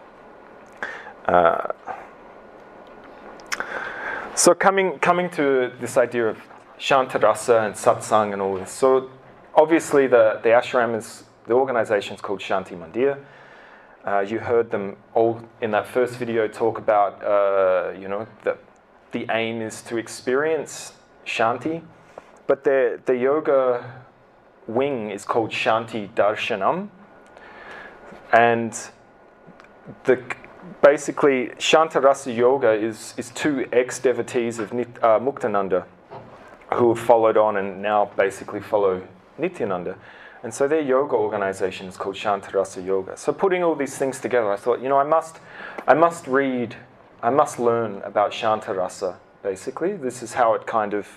So coming to this idea of Shantarasa and satsang and all this. So obviously the ashram is, the organization is called Shanti Mandir. You heard them all in that first video talk about, the aim is to experience Shanti, but the yoga wing is called Shanti Darshanam, and basically Shantarasa Yoga is two ex-devotees of Muktananda who have followed on and now basically follow Nityananda. And so their yoga organization is called Shantarasa Yoga. So putting all these things together, I thought, you know, I must learn about Shantarasa, basically. This is how it kind of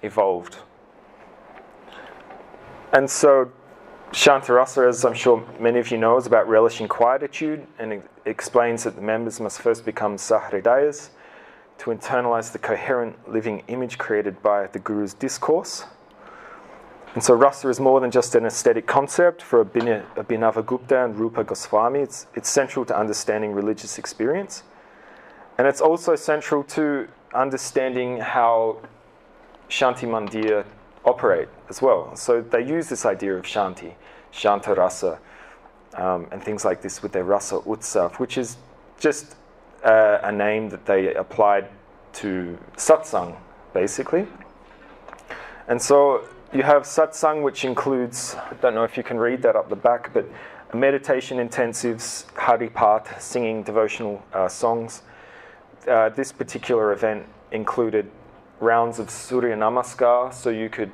evolved. And so Shantarasa, as I'm sure many of you know, is about relishing quietude, and it explains that the members must first become sahridayas to internalize the coherent living image created by the Guru's discourse. And so rasa is more than just an aesthetic concept for Abhinavagupta and Rupa Goswami. It's central to understanding religious experience. And it's also central to understanding how Shanti Mandir operate as well. So they use this idea of Shanti, Shantarasa, and things like this with their Rasa Utsav, which is just a name that they applied to satsang, basically. And so you have satsang, which includes, I don't know if you can read that up the back, but meditation intensives, haripat, singing devotional songs. This particular event included rounds of Surya Namaskar, so you could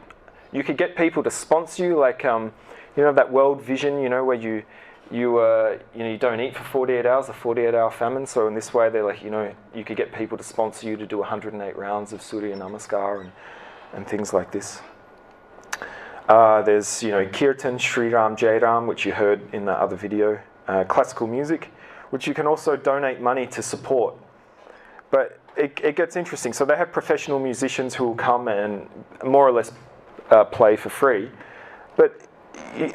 get people to sponsor you, like that World Vision, where you don't eat for 48 hours, a 48-hour famine. So in this way, they're like, you could get people to sponsor you to do 108 rounds of Surya Namaskar and things like this. There's Kirtan, Sri Ram, Jai Ram, which you heard in the other video. Classical music, which you can also donate money to support. But it gets interesting. So they have professional musicians who will come and more or less play for free. But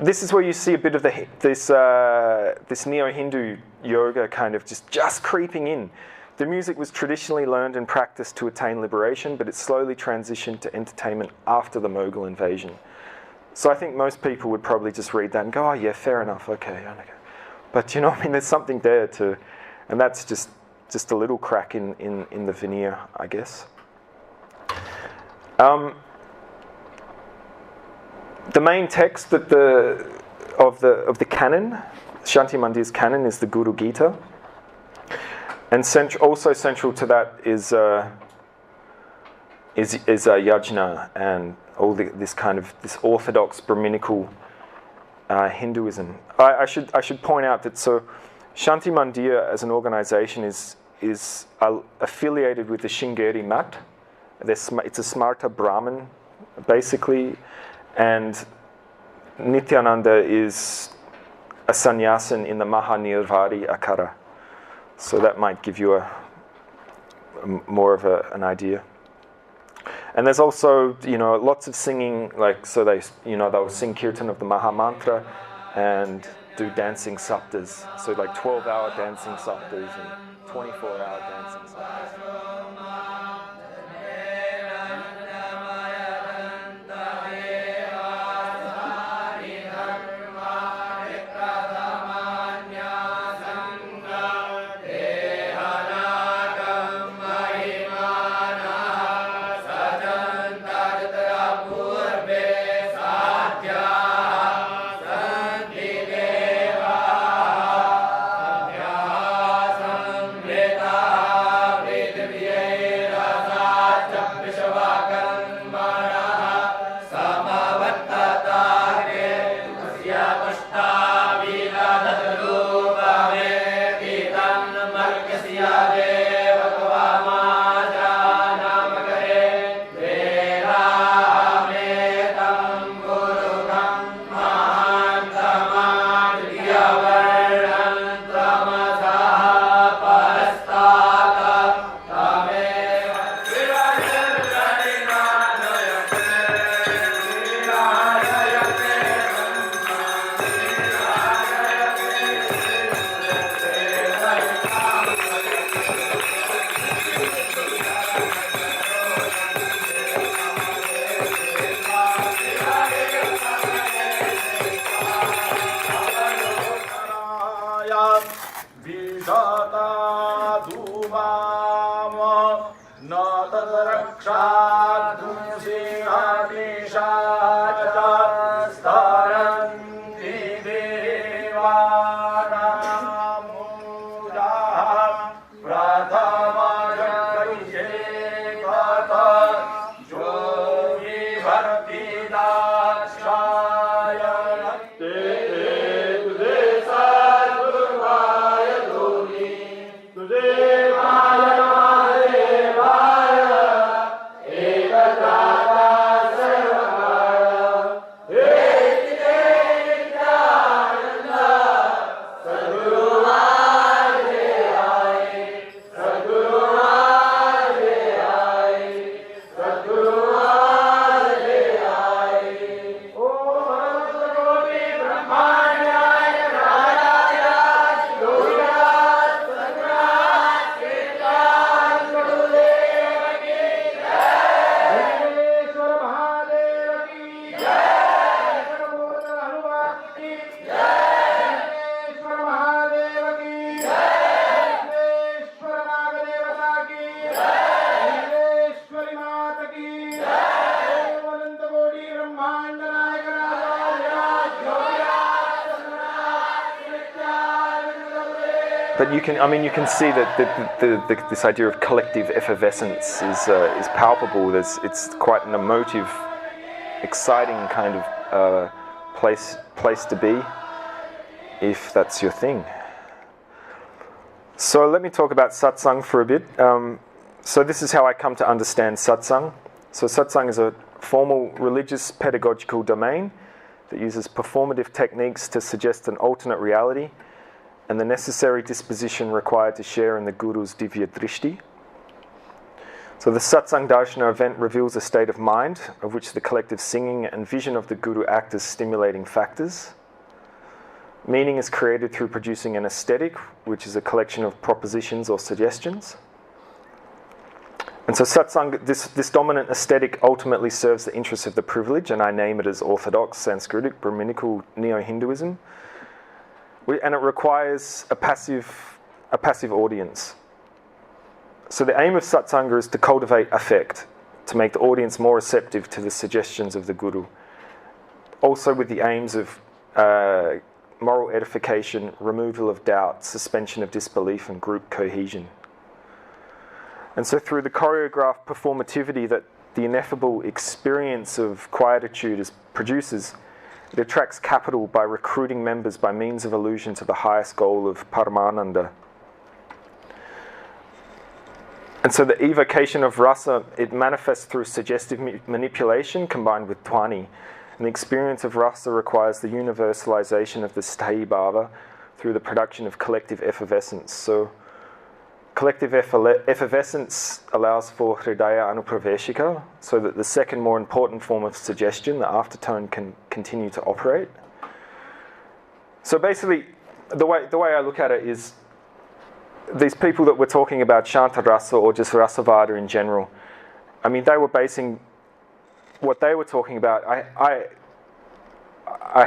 this is where you see a bit of this neo-Hindu yoga kind of just creeping in. The music was traditionally learned and practiced to attain liberation, but it slowly transitioned to entertainment after the Mughal invasion. So I think most people would probably just read that and go, oh yeah, fair enough, okay. But there's something there too, and that's just a little crack in the veneer, I guess. The main text of the canon, Shanti Mandir's canon, is the Guru Gita, and also central to that is yajna and all this orthodox Brahminical Hinduism. I should point out that Shanti Mandir as an organization is affiliated with the Sringeri Mat. It's a Smarta Brahmin, basically, and Nityananda is a sannyasin in the Mahanirvari Akara. So that might give you more of an idea. And there's also, lots of singing, like, so they'll sing kirtan of the Maha Mantra and do dancing saptas. So like 12-hour dancing saptas and 24-hour dancing saptas. But you can see that this idea of collective effervescence is palpable. It's quite an emotive, exciting kind of place to be, if that's your thing. So let me talk about satsang for a bit. So this is how I come to understand satsang. So satsang is a formal religious pedagogical domain that uses performative techniques to suggest an alternate reality and the necessary disposition required to share in the Guru's Divya Drishti. So the Satsang Darshana event reveals a state of mind of which the collective singing and vision of the Guru act as stimulating factors. Meaning is created through producing an aesthetic, which is a collection of propositions or suggestions. And so satsang, this dominant aesthetic ultimately serves the interests of the privileged, and I name it as Orthodox, Sanskritic, Brahminical, neo-hinduism. And it requires a passive audience. So the aim of satsanga is to cultivate affect, to make the audience more receptive to the suggestions of the Guru. Also with the aims of moral edification, removal of doubt, suspension of disbelief, and group cohesion. And so through the choreographed performativity that the ineffable experience of quietude produces, it attracts capital by recruiting members by means of allusion to the highest goal of Paramananda. And so the evocation of rasa, it manifests through suggestive manipulation combined with dhwani. And the experience of rasa requires the universalization of the sthayi bhava through the production of collective effervescence. So collective effervescence allows for Hridaya Anupraveshika, so that the second more important form of suggestion, the aftertone, can continue to operate. So basically, the way I look at it is, these people that we're talking about, Shantarasa or just Rasavada in general, I mean, they were basing what they were talking about, I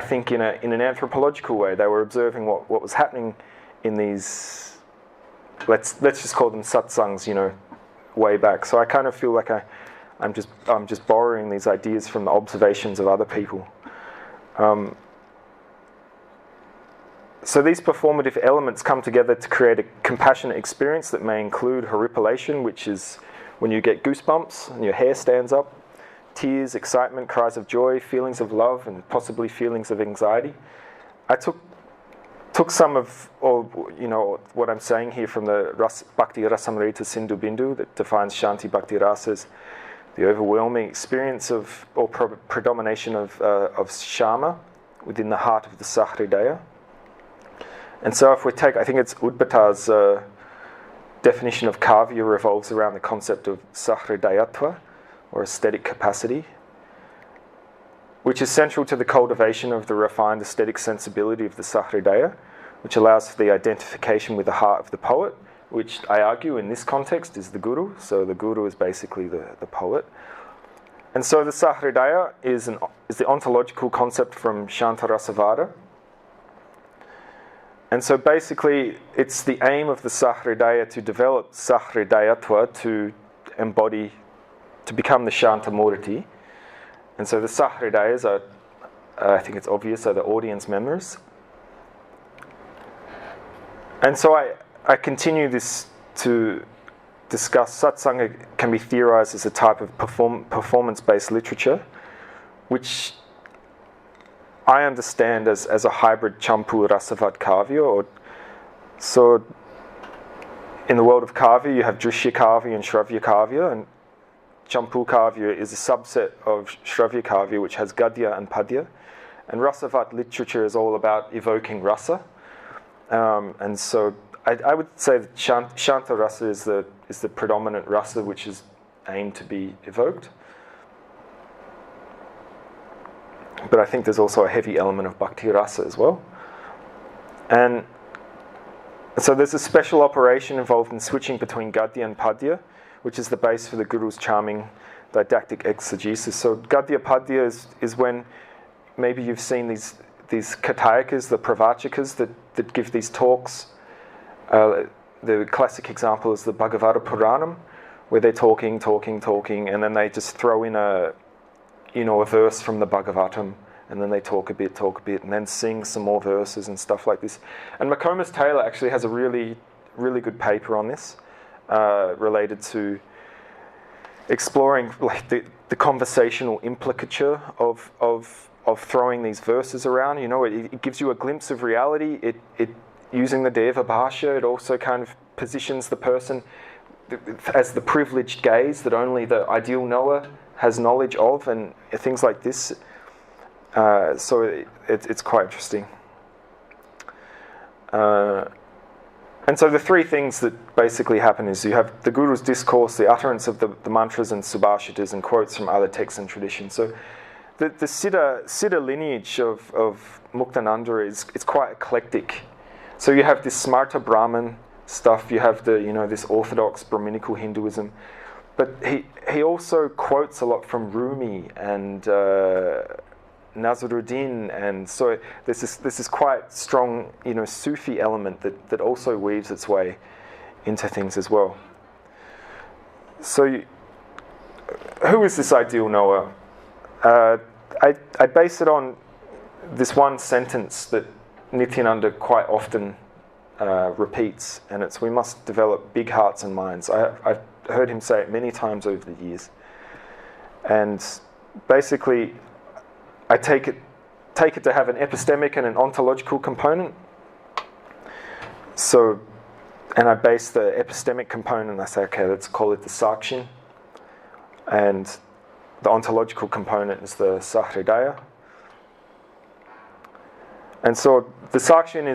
think in an anthropological way. They were observing what was happening in these, let's just call them satsangs, way back. So I kind of feel like I'm just borrowing these ideas from the observations of other people. So these performative elements come together to create a compassionate experience that may include horripilation, which is when you get goosebumps and your hair stands up, tears, excitement, cries of joy, feelings of love, and possibly feelings of anxiety. I took some of, what I'm saying here from the Bhakti Rasamrita Sindhu Bindu that defines Shanti Bhakti Rasa as the overwhelming experience of, or predomination of Shama within the heart of the Sahridaya. And so if we take, I think it's Udbata's definition of kavya revolves around the concept of sahridayatva, or aesthetic capacity, which is central to the cultivation of the refined aesthetic sensibility of the Sahridaya, which allows for the identification with the heart of the poet, which I argue in this context is the guru. So the guru is basically the poet. And so the Sahridaya is the ontological concept from Shantarasavada. And so basically, it's the aim of the Sahridaya to develop Sahridayatva, to embody, to become the Shantamurti. And so the Sahridayas are, I think it's obvious, are the audience members. And so I continue this to discuss satsanga can be theorized as a type of performance-based literature, which I understand as a hybrid Champu Rasavad Kavya. So in the world of Kavya, you have Drishya Kavya and Shravya Kavya, and Champu Kavya is a subset of Shravya Kavya, which has Gadya and Padya. And Rasavad literature is all about evoking rasa. And so I would say that Shanta Rasa is the predominant rasa which is aimed to be evoked. But I think there's also a heavy element of Bhakti Rasa as well. And so there's a special operation involved in switching between Gadya and Padya, which is the base for the Guru's charming didactic exegesis. So Gadya Padya is when maybe you've seen these Katayakas, the Pravachakas that give these talks. The classic example is the Bhagavata Puranam, where they're talking, and then they just throw in a verse from the Bhagavatam, and then they talk a bit, and then sing some more verses and stuff like this. And McComas Taylor actually has a really, really good paper on this, related to exploring like the conversational implicature of throwing these verses around. It gives you a glimpse of reality. It using the Deva Bhasha, it also kind of positions the person as the privileged gaze that only the ideal knower has knowledge of, and things like this. So it's quite interesting. And so the three things that basically happen is you have the Guru's discourse, the utterance of the mantras and subhashitas, and quotes from other texts and traditions. So the Siddha lineage of Muktananda is quite eclectic. So you have this Smarta Brahman stuff, you have this orthodox Brahminical Hinduism, but he also quotes a lot from Rumi and Nazaruddin, and so there's this quite strong Sufi element that also weaves its way into things as well. So who is this ideal knower? I base it on this one sentence that Nityananda quite often repeats, and it's, we must develop big hearts and minds. I've heard him say it many times over the years. And basically, I take it to have an epistemic and an ontological component. So, and I base the epistemic component, I say, okay, let's call it the Sakshin. And the ontological component is the Sahridaya. And so the Sakshin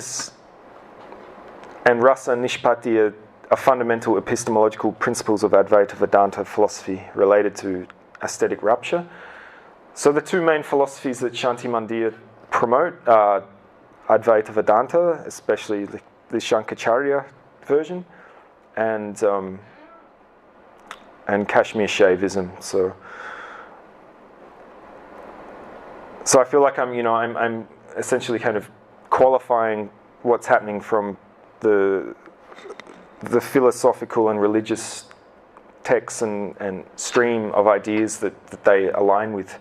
and Rasa Nishpati are fundamental epistemological principles of Advaita Vedanta philosophy related to aesthetic rupture. So the two main philosophies that Shanti Mandir promote are Advaita Vedanta, especially the Shankaracharya version, and Kashmir Shaivism. So I feel like I'm essentially kind of qualifying what's happening from the philosophical and religious texts and stream of ideas that they align with.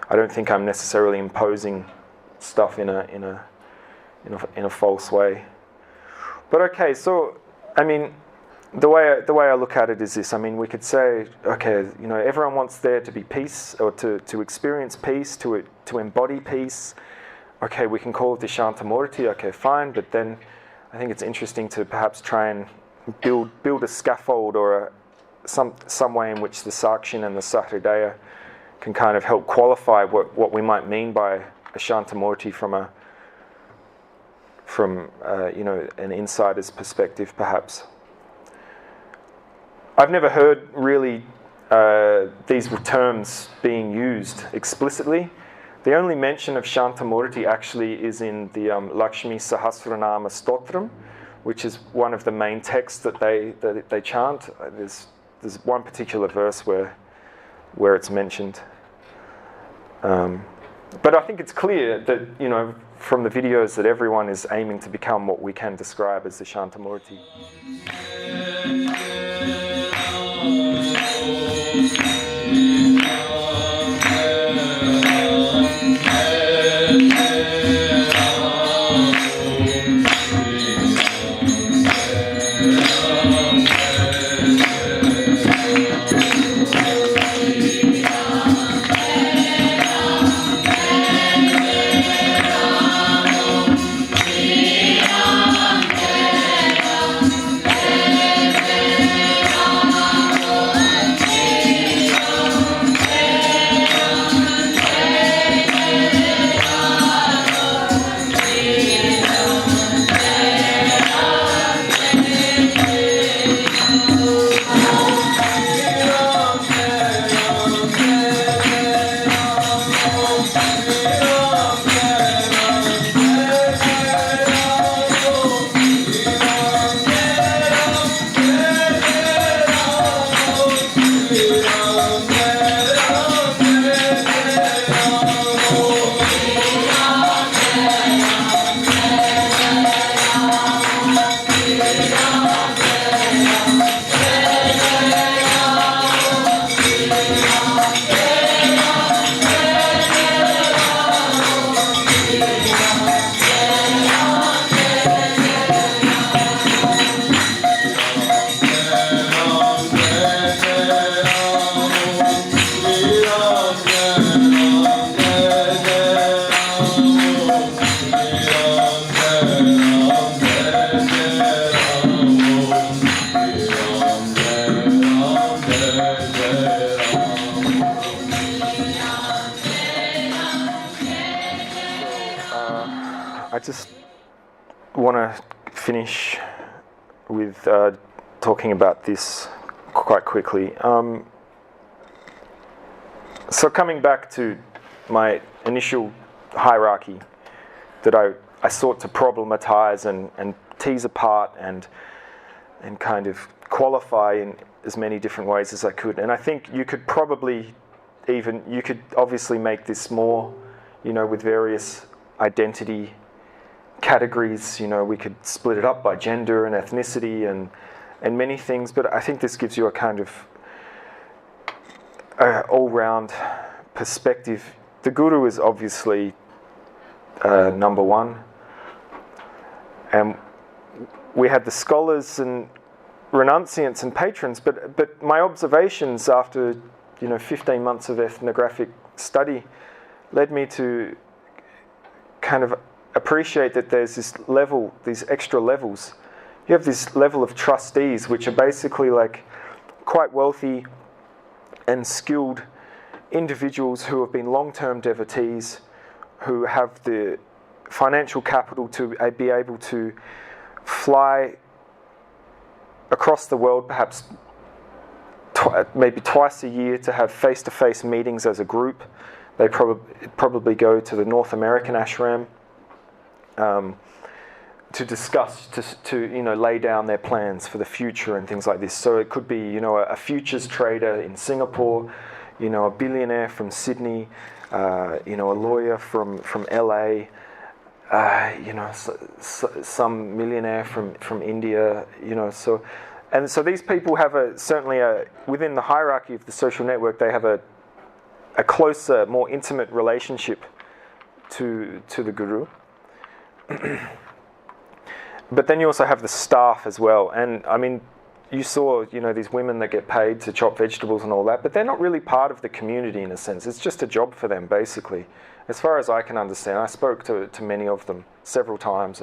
I don't think I'm necessarily imposing stuff in a false way. But okay, so I mean, the way I look at it is this. I mean, we could say, okay, everyone wants there to be peace, or to experience peace, to embody peace. Okay, we can call it the Shantamurti. Okay, fine. But then I think it's interesting to perhaps try and build a scaffold or some way in which the Sakshin and the Sahridaya can kind of help qualify what we might mean by a Shantamurti from an insider's perspective, perhaps. I've never heard really these terms being used explicitly. The only mention of Shantamurti actually is in the Lakshmi Sahasranama Stotram, which is one of the main texts that they chant. There's one particular verse where it's mentioned. But I think it's clear that, from the videos, that everyone is aiming to become what we can describe as the Shantamurti. I just want to finish with talking about this quite quickly. So coming back to my initial hierarchy that I sought to problematize and tease apart and kind of qualify in as many different ways as I could. And I think you could obviously make this more, with various identity categories. We could split it up by gender and ethnicity and many things, but I think this gives you a kind of all-round perspective. The Guru is obviously number one, and we had the scholars and renunciants and patrons, but my observations after 15 months of ethnographic study led me to kind of appreciate that there's this level, these extra levels. You have this level of trustees, which are basically like quite wealthy and skilled individuals who have been long-term devotees, who have the financial capital to be able to fly across the world, perhaps maybe twice a year, to have face-to-face meetings as a group. They probably go to the North American ashram to discuss, to lay down their plans for the future and things like this. So it could be a futures trader in Singapore, a billionaire from Sydney, a lawyer from LA, some millionaire from India, So these people have certainly within the hierarchy of the social network, they have a closer, more intimate relationship to the guru. But then you also have the staff as well. And I mean, you saw, these women that get paid to chop vegetables and all that, but they're not really part of the community in a sense. It's just a job for them, basically. As far as I can understand, I spoke to many of them several times,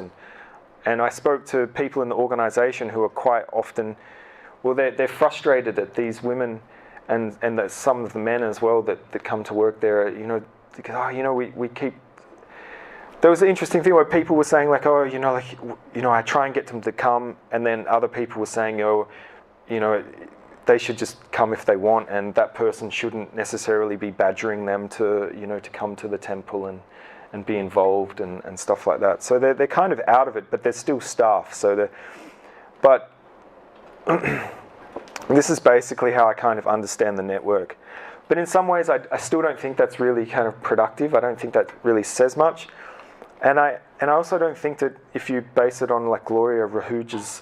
and I spoke to people in the organisation who are quite often, well, they're frustrated at these women and that some of the men as well that come to work there, because, we keep... There was an interesting thing where people were saying like, I try and get them to come, and then other people were saying, they should just come if they want, and that person shouldn't necessarily be badgering them to, to come to the temple and be involved and stuff like that. So they're kind of out of it, but they're still staff. But this is basically how I kind of understand the network. But in some ways, I still don't think that's really kind of productive. I don't think that really says much. And I also don't think that if you base it on like Gloria Rahej's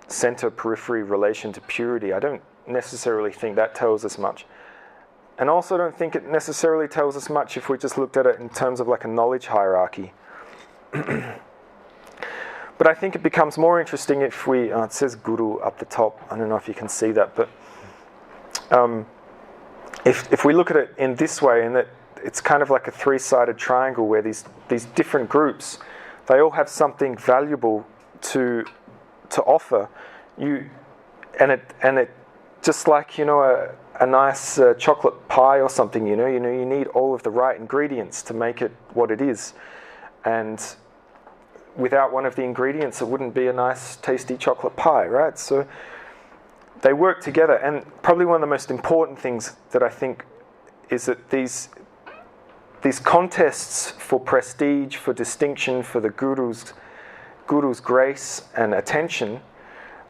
center periphery relation to purity, I don't necessarily think that tells us much. And I also don't think it necessarily tells us much if we just looked at it in terms of like a knowledge hierarchy. But I think it becomes more interesting if we, it says Guru up the top, I don't know if you can see that, but if we look at it in this way, in that it's kind of like a three-sided triangle where these different groups, they all have something valuable to offer you, and it just like a nice chocolate pie or something, you need all of the right ingredients to make it what it is, and without one of the ingredients it wouldn't be a nice tasty chocolate pie, right? So they work together, and probably one of the most important things that I think is that these contests for prestige, for distinction, for the guru's grace and attention,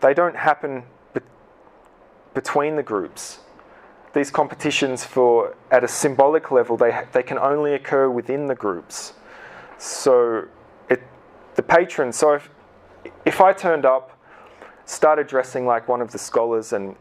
they don't happen between the groups. These competitions at a symbolic level, they can only occur within the groups. So the patrons, so if I turned up, started dressing like one of the scholars and,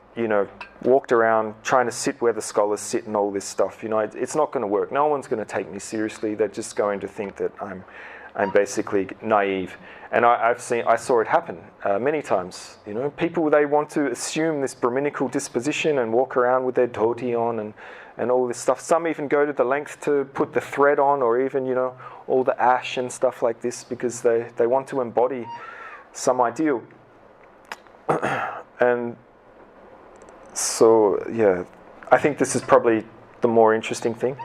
walked around trying to sit where the scholars sit and all this stuff, it's not going to work. No one's going to take me seriously. They're just going to think that I'm basically naive. And I saw it happen many times. People, they want to assume this Brahminical disposition and walk around with their dhoti on and all this stuff. Some even go to the length to put the thread on, or even, all the ash and stuff like this, because they want to embody some ideal. And so, yeah, I think this is probably the more interesting thing.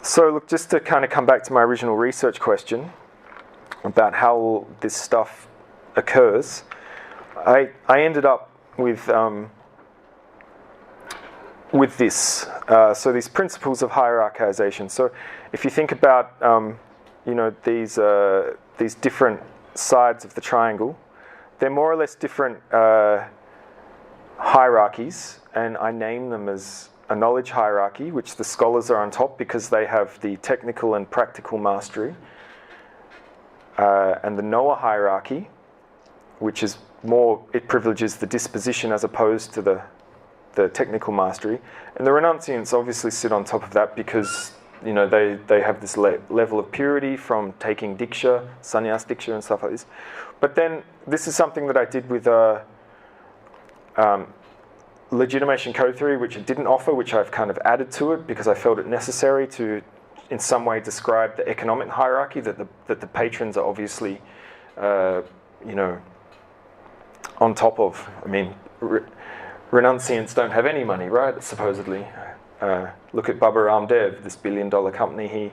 So look, just to kind of come back to my original research question about how all this stuff occurs, I ended up with this. So these principles of hierarchization. So if you think about these different sides of the triangle, they're more or less different hierarchies, and I name them as a knowledge hierarchy, which the scholars are on top because they have the technical and practical mastery, and the Noah hierarchy, which is more, it privileges the disposition as opposed to the technical mastery, and the renunciants obviously sit on top of that because they have this level of purity from taking diksha, sannyas diksha and stuff like this. But then this is something that I did with legitimation code theory, which it didn't offer, which I've kind of added to it because I felt it necessary to in some way describe the economic hierarchy that the patrons are obviously on top of. I mean, renunciants don't have any money, right, supposedly. Look at Baba Ramdev, this $1 billion company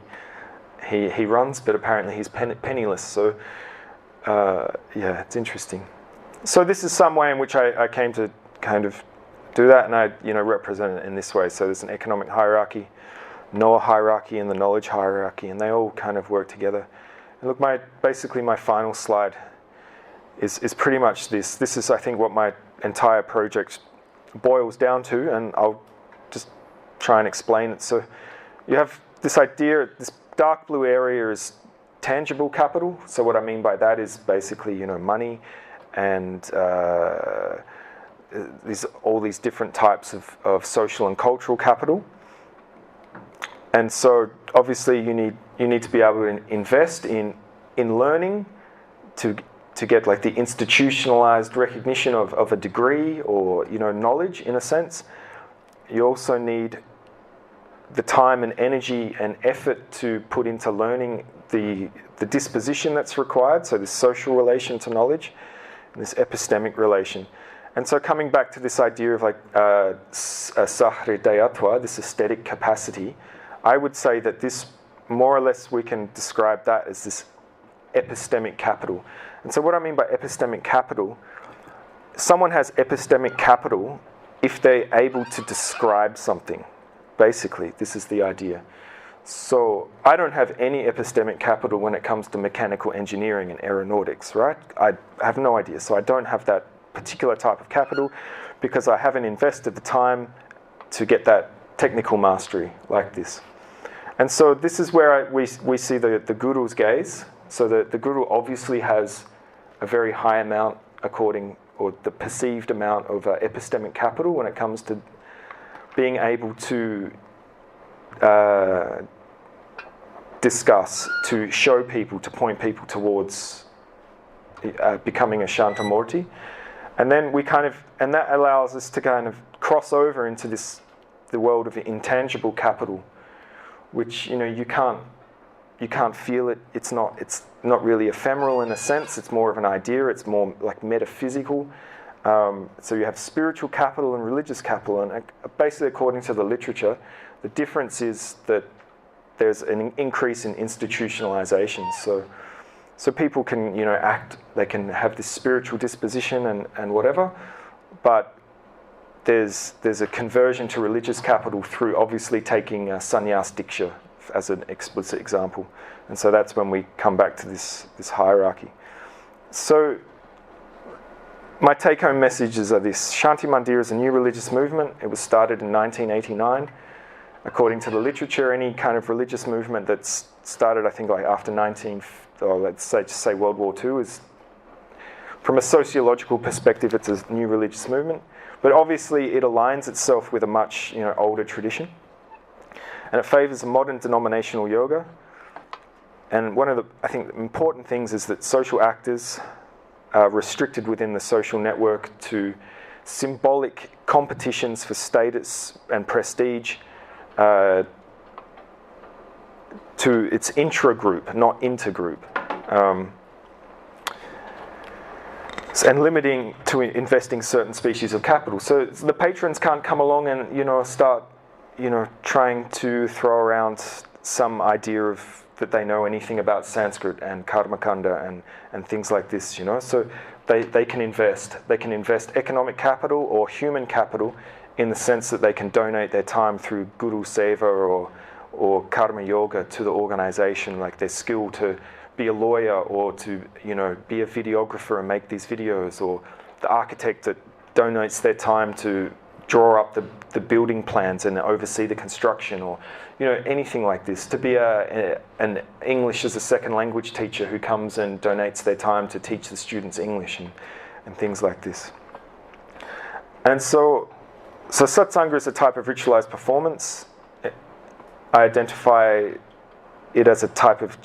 he runs, but apparently he's penniless. So yeah, it's interesting. So this is some way in which I came to kind of do that, and I represent it in this way. So there's an economic hierarchy, Noah hierarchy, and the knowledge hierarchy, and they all kind of work together. And look, basically my final slide is pretty much this. This is, I think, what my entire project boils down to, and I'll just try and explain it. So you have this idea, this dark blue area is tangible capital. So what I mean by that is basically, money and all these different types of social and cultural capital. And so obviously you need to be able to invest in learning to get like the institutionalized recognition of a degree or knowledge in a sense. You also need the time and energy and effort to put into learning the disposition that's required, so this social relation to knowledge, and this epistemic relation. And so coming back to this idea of like sahridayatva, this aesthetic capacity, I would say that this, more or less, we can describe that as this epistemic capital. And so what I mean by epistemic capital, someone has epistemic capital if they're able to describe something. Basically, this is the idea. So I don't have any epistemic capital when it comes to mechanical engineering and aeronautics, right? I have no idea. So I don't have that particular type of capital because I haven't invested the time to get that technical mastery like this. And so this is where we see the guru's gaze. So the guru obviously has a very high amount or the perceived amount of epistemic capital when it comes to being able to discuss, to show people, to point people towards becoming a Shantamurti. And then and that allows us to kind of cross over into the world of intangible capital, which you can't feel it. It's not really ephemeral in a sense. It's more of an idea. It's more like metaphysical. So you have spiritual capital and religious capital, and basically, according to the literature, the difference is that there's an increase in institutionalization. So people can act. They can have this spiritual disposition and whatever, but there's a conversion to religious capital through obviously taking sannyas diksha as an explicit example. And so that's when we come back to this hierarchy. So my take-home messages are this. Shanti Mandir is a new religious movement. It was started in 1989. According to the literature, any kind of religious movement that's started, I think, like after let's say World War II, is, from a sociological perspective, it's a new religious movement. But obviously, it aligns itself with a much older tradition. And it favors a modern denominational yoga. And one of the, I think, important things is that social actors are restricted within the social network to symbolic competitions for status and prestige, to its intra-group, not intergroup. And limiting to investing certain species of capital. So the patrons can't come along and start trying to throw around some idea of that they know anything about Sanskrit and Karmakanda and things like this, So they can invest. They can invest economic capital or human capital in the sense that they can donate their time through Guru Seva or Karma Yoga to the organization, like their skill to be a lawyer or to be a videographer and make these videos, or the architect that donates their time to draw up the building plans and oversee the construction, or anything like this, to be an English as a second language teacher who comes and donates their time to teach the students English and things like this. And so satsanga is a type of ritualized performance. I identify it as a type of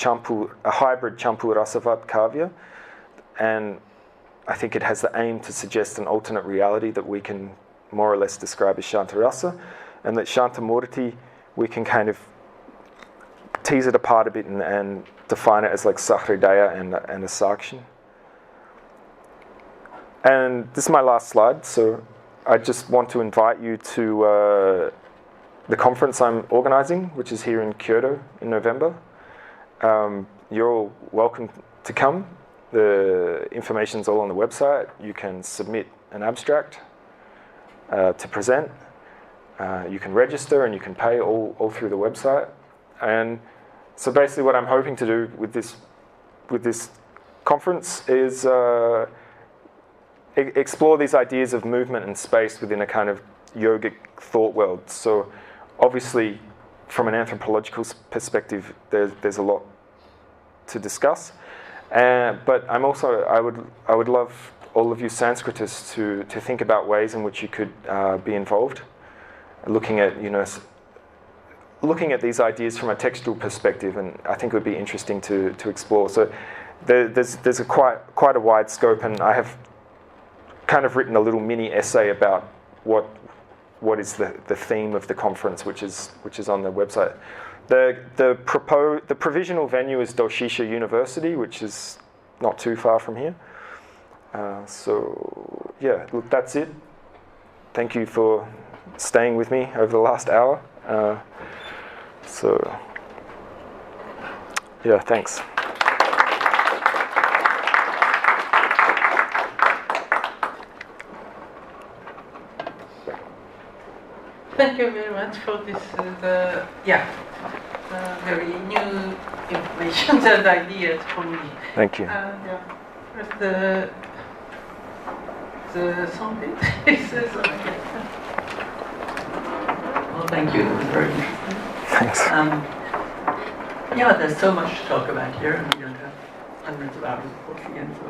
a hybrid champu rasavat kavya, and I think it has the aim to suggest an alternate reality that we can more or less describe as Shantarasa, and that Shantamurti, we can kind of tease it apart a bit and define it as like Sahridaya and a Sakshin. And this is my last slide, so I just want to invite you to the conference I'm organizing, which is here in Kyoto in November. You're all welcome to come. The information's all on the website. You can submit an abstract to present. You can register and you can pay all through the website. And so basically what I'm hoping to do with this conference is explore these ideas of movement and space within a kind of yogic thought world. So obviously from an anthropological perspective, there's a lot to discuss. But I would love all of you Sanskritists to think about ways in which you could be involved, looking at these ideas from a textual perspective, and I think it would be interesting to explore. So there's a quite a wide scope, and I have kind of written a little mini essay about what is the theme of the conference, which is on the website. The provisional venue is Doshisha University, which is not too far from here. So yeah, look, that's it. Thank you for staying with me over the last hour. So yeah, thanks. Thank you very much for this very new information and ideas for me. Thank you. First, the something. Well, thank you. That was very interesting. Thanks. Yeah, there's so much to talk about here, and we don't have hundreds of hours, of course, again. So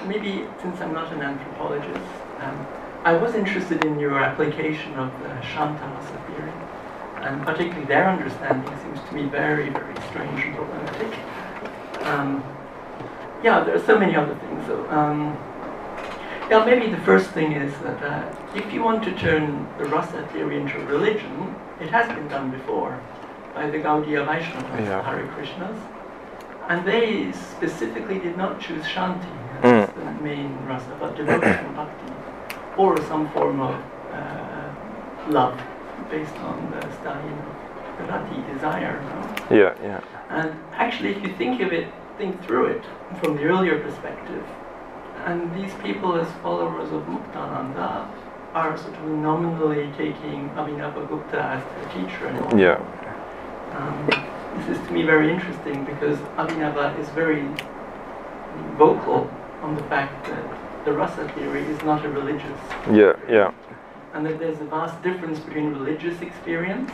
maybe, since I'm not an anthropologist, I was interested in your application of the Shantarasa theory, and particularly their understanding seems to me very, very strange and problematic. There are so many other things. So, maybe the first thing is that if you want to turn the Rasa theory into a religion, it has been done before by the Gaudiya Vaishnavas, the Hare Krishnas, and they specifically did not choose Shanti as the main Rasa, but devotional bhakti, or some form of love based on the stallion of rati, desire. No? Yeah. And actually, if you think through it from the earlier perspective, and these people as followers of Muktananda are sort of nominally taking Abhinavagupta as their teacher and all. Yeah. This is to me very interesting because Abhinava is very vocal on the fact that the Rasa theory is not a religious Yeah. and that there's a vast difference between religious experience,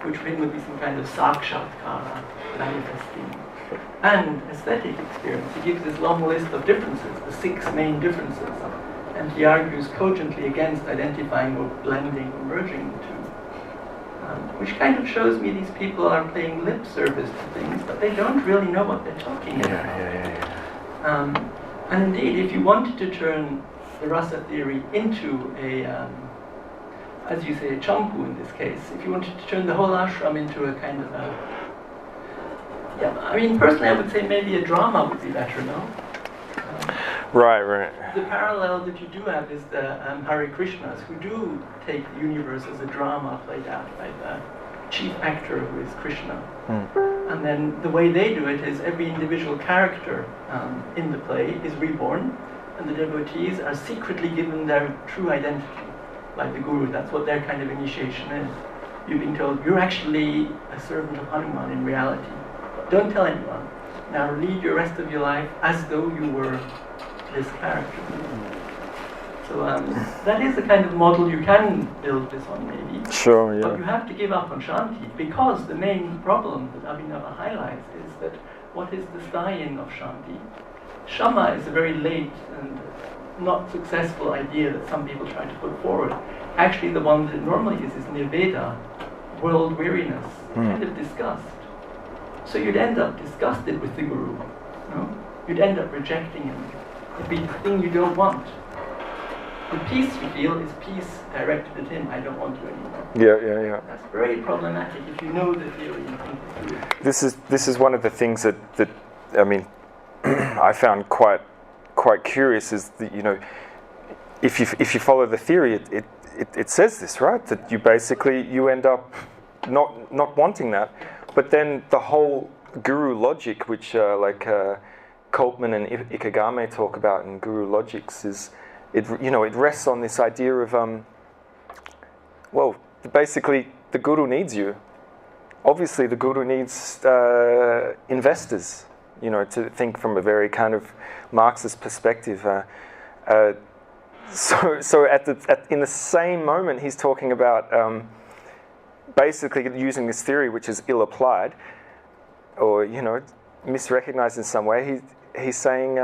which for him would be some kind of sakshatkara, manifesting, and aesthetic experience. He gives this long list of differences, the 6 main differences, and he argues cogently against identifying or blending or merging the two, which kind of shows me these people are paying lip service to things, but they don't really know what they're talking about. Yeah. And indeed, if you wanted to turn the Rasa theory into a, as you say, a champu in this case, if you wanted to turn the whole ashram into a kind of personally I would say maybe a drama would be better, no? Right. The parallel that you do have is the Hare Krishnas, who do take the universe as a drama played out by the chief actor, who is Krishna. And then the way they do it is every individual character in the play is reborn, and the devotees are secretly given their true identity by the guru. That's what their kind of initiation is. You've been told, you're actually a servant of Hanuman in reality. Don't tell anyone. Now lead your rest of your life as though you were this character. So that is the kind of model you can build this on, maybe. Sure, yeah. But you have to give up on Shanti, because the main problem that Abhinava highlights is that what is the stallion of Shanti? Shama is a very late and not successful idea that some people try to put forward. Actually, the one that it normally is Nirveda, world weariness, kind of disgust. So you'd end up disgusted with the guru. No? You'd end up rejecting him. It'd be the thing you don't want. The peace you feel is peace directed at him. I don't want you anymore. Yeah. That's very problematic if you know the theory and think it through. This is one of the things that I mean I found quite curious is that, you know, if you follow the theory, it says this, right? That you end up not wanting that. But then the whole guru logic, which Koltman and Ikegame talk about in Guru Logics is, it rests on this idea of, basically the Guru needs you. Obviously the Guru needs investors, to think from a very kind of Marxist perspective. So in the same moment he's talking about basically using this theory which is ill-applied, or misrecognized in some way. He's saying,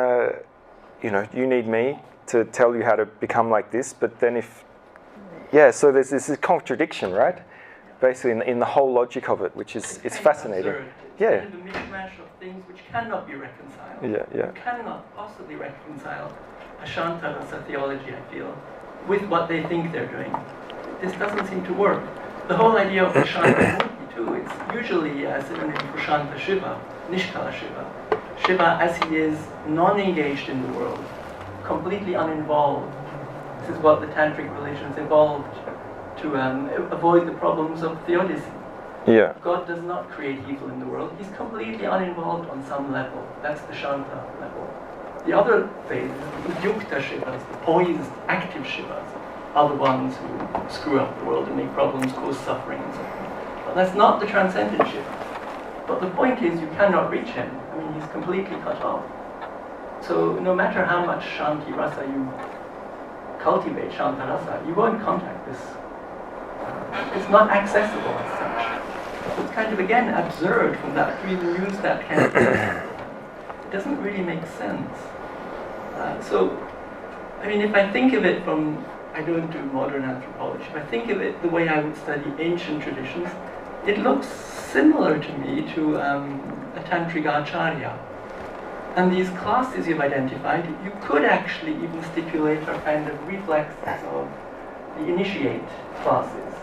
you need me to tell you how to become like this, but then so there's this contradiction, right? Basically in the whole logic of it, which is it's fascinating. Absurd. Yeah. It's kind of a mishmash of things which cannot be reconciled. Yeah. You cannot possibly reconcile a Shantarasa theology, I feel, with what they think they're doing. This doesn't seem to work. The whole idea of the Shantamurti too, it's usually a synonym for Shanta Shiva, Nishkala Shiva. Shiva as he is non-engaged in the world, completely uninvolved. This is what the tantric religions evolved to avoid the problems of theodicy. Yeah. God does not create evil in the world. He's completely uninvolved on some level. That's the Shanta level. The other phase, the Yukta Shivas, the poised, active Shivas, are the ones who screw up the world and make problems, cause suffering and so on. But that's not the transcendent Shiva. But the point is, you cannot reach him. I mean, he's completely cut off. So no matter how much Shanti Rasa you cultivate, Shantarasa, you won't contact this. It's not accessible as such. So it's kind of, again, absurd from that to even use that kind of it doesn't really make sense. If I think of it from, I don't do modern anthropology, if I think of it the way I would study ancient traditions, it looks similar to me to a tantric acharya. And these classes you've identified, you could actually even stipulate are kind of reflexes of the initiate classes.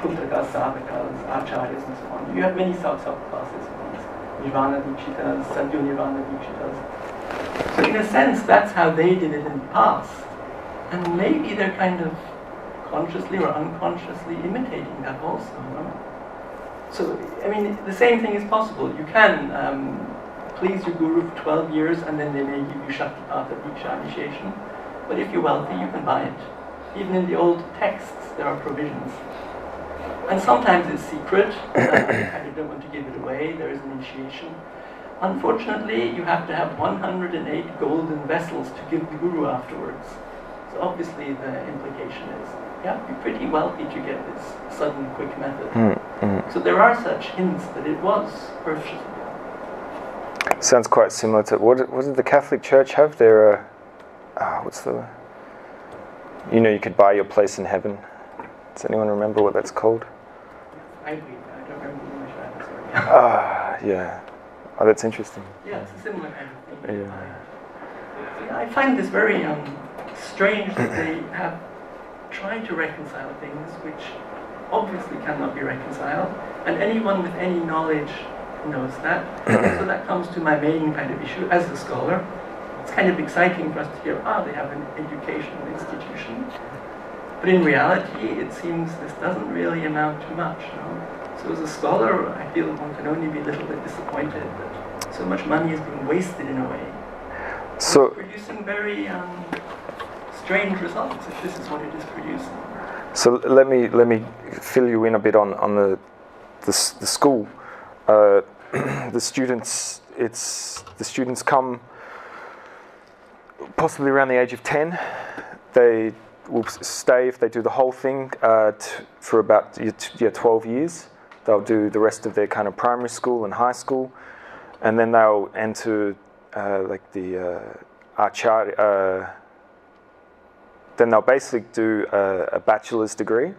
Putrakas, Savakas, Acharyas and so on. You have many sub-classes of these. Nirvana Dikshitas, Sadhu Nirvana Dikshitas. So in a sense, that's how they did it in the past. And maybe they're kind of consciously or unconsciously imitating that also. No? So, the same thing is possible. You can please your guru for 12 years and then they may give you Shaktipata Diksha initiation. But if you're wealthy, you can buy it. Even in the old texts, there are provisions. And sometimes it's secret. I don't want to give it away. There is an initiation. Unfortunately, you have to have 108 golden vessels to give the guru afterwards. So obviously the implication is you have to be pretty wealthy to get this sudden, quick method. So there are such hints that it was purchasable. Sounds quite similar to, what did the Catholic Church have? There you could buy your place in heaven. Does anyone remember what that's called? I don't remember the English answer. Yeah. Oh, that's interesting. Yeah, it's a similar kind of thing. Yeah. I find this very strange that they have tried to reconcile things which obviously cannot be reconciled, and anyone with any knowledge knows that. So that comes to my main kind of issue as a scholar. It's kind of exciting for us to hear, they have an educational institution. But in reality, it seems this doesn't really amount to much. No? So as a scholar, I feel one can only be a little bit disappointed that so much money is being wasted in a way. So it's producing very strange results if this is what it is producing. So let me fill you in a bit on the school. The students come possibly around the age of 10. They will stay, if they do the whole thing, for about 12 years. They'll do the rest of their kind of primary school and high school, and then they'll enter the acharya. Then they'll basically do a bachelor's degree,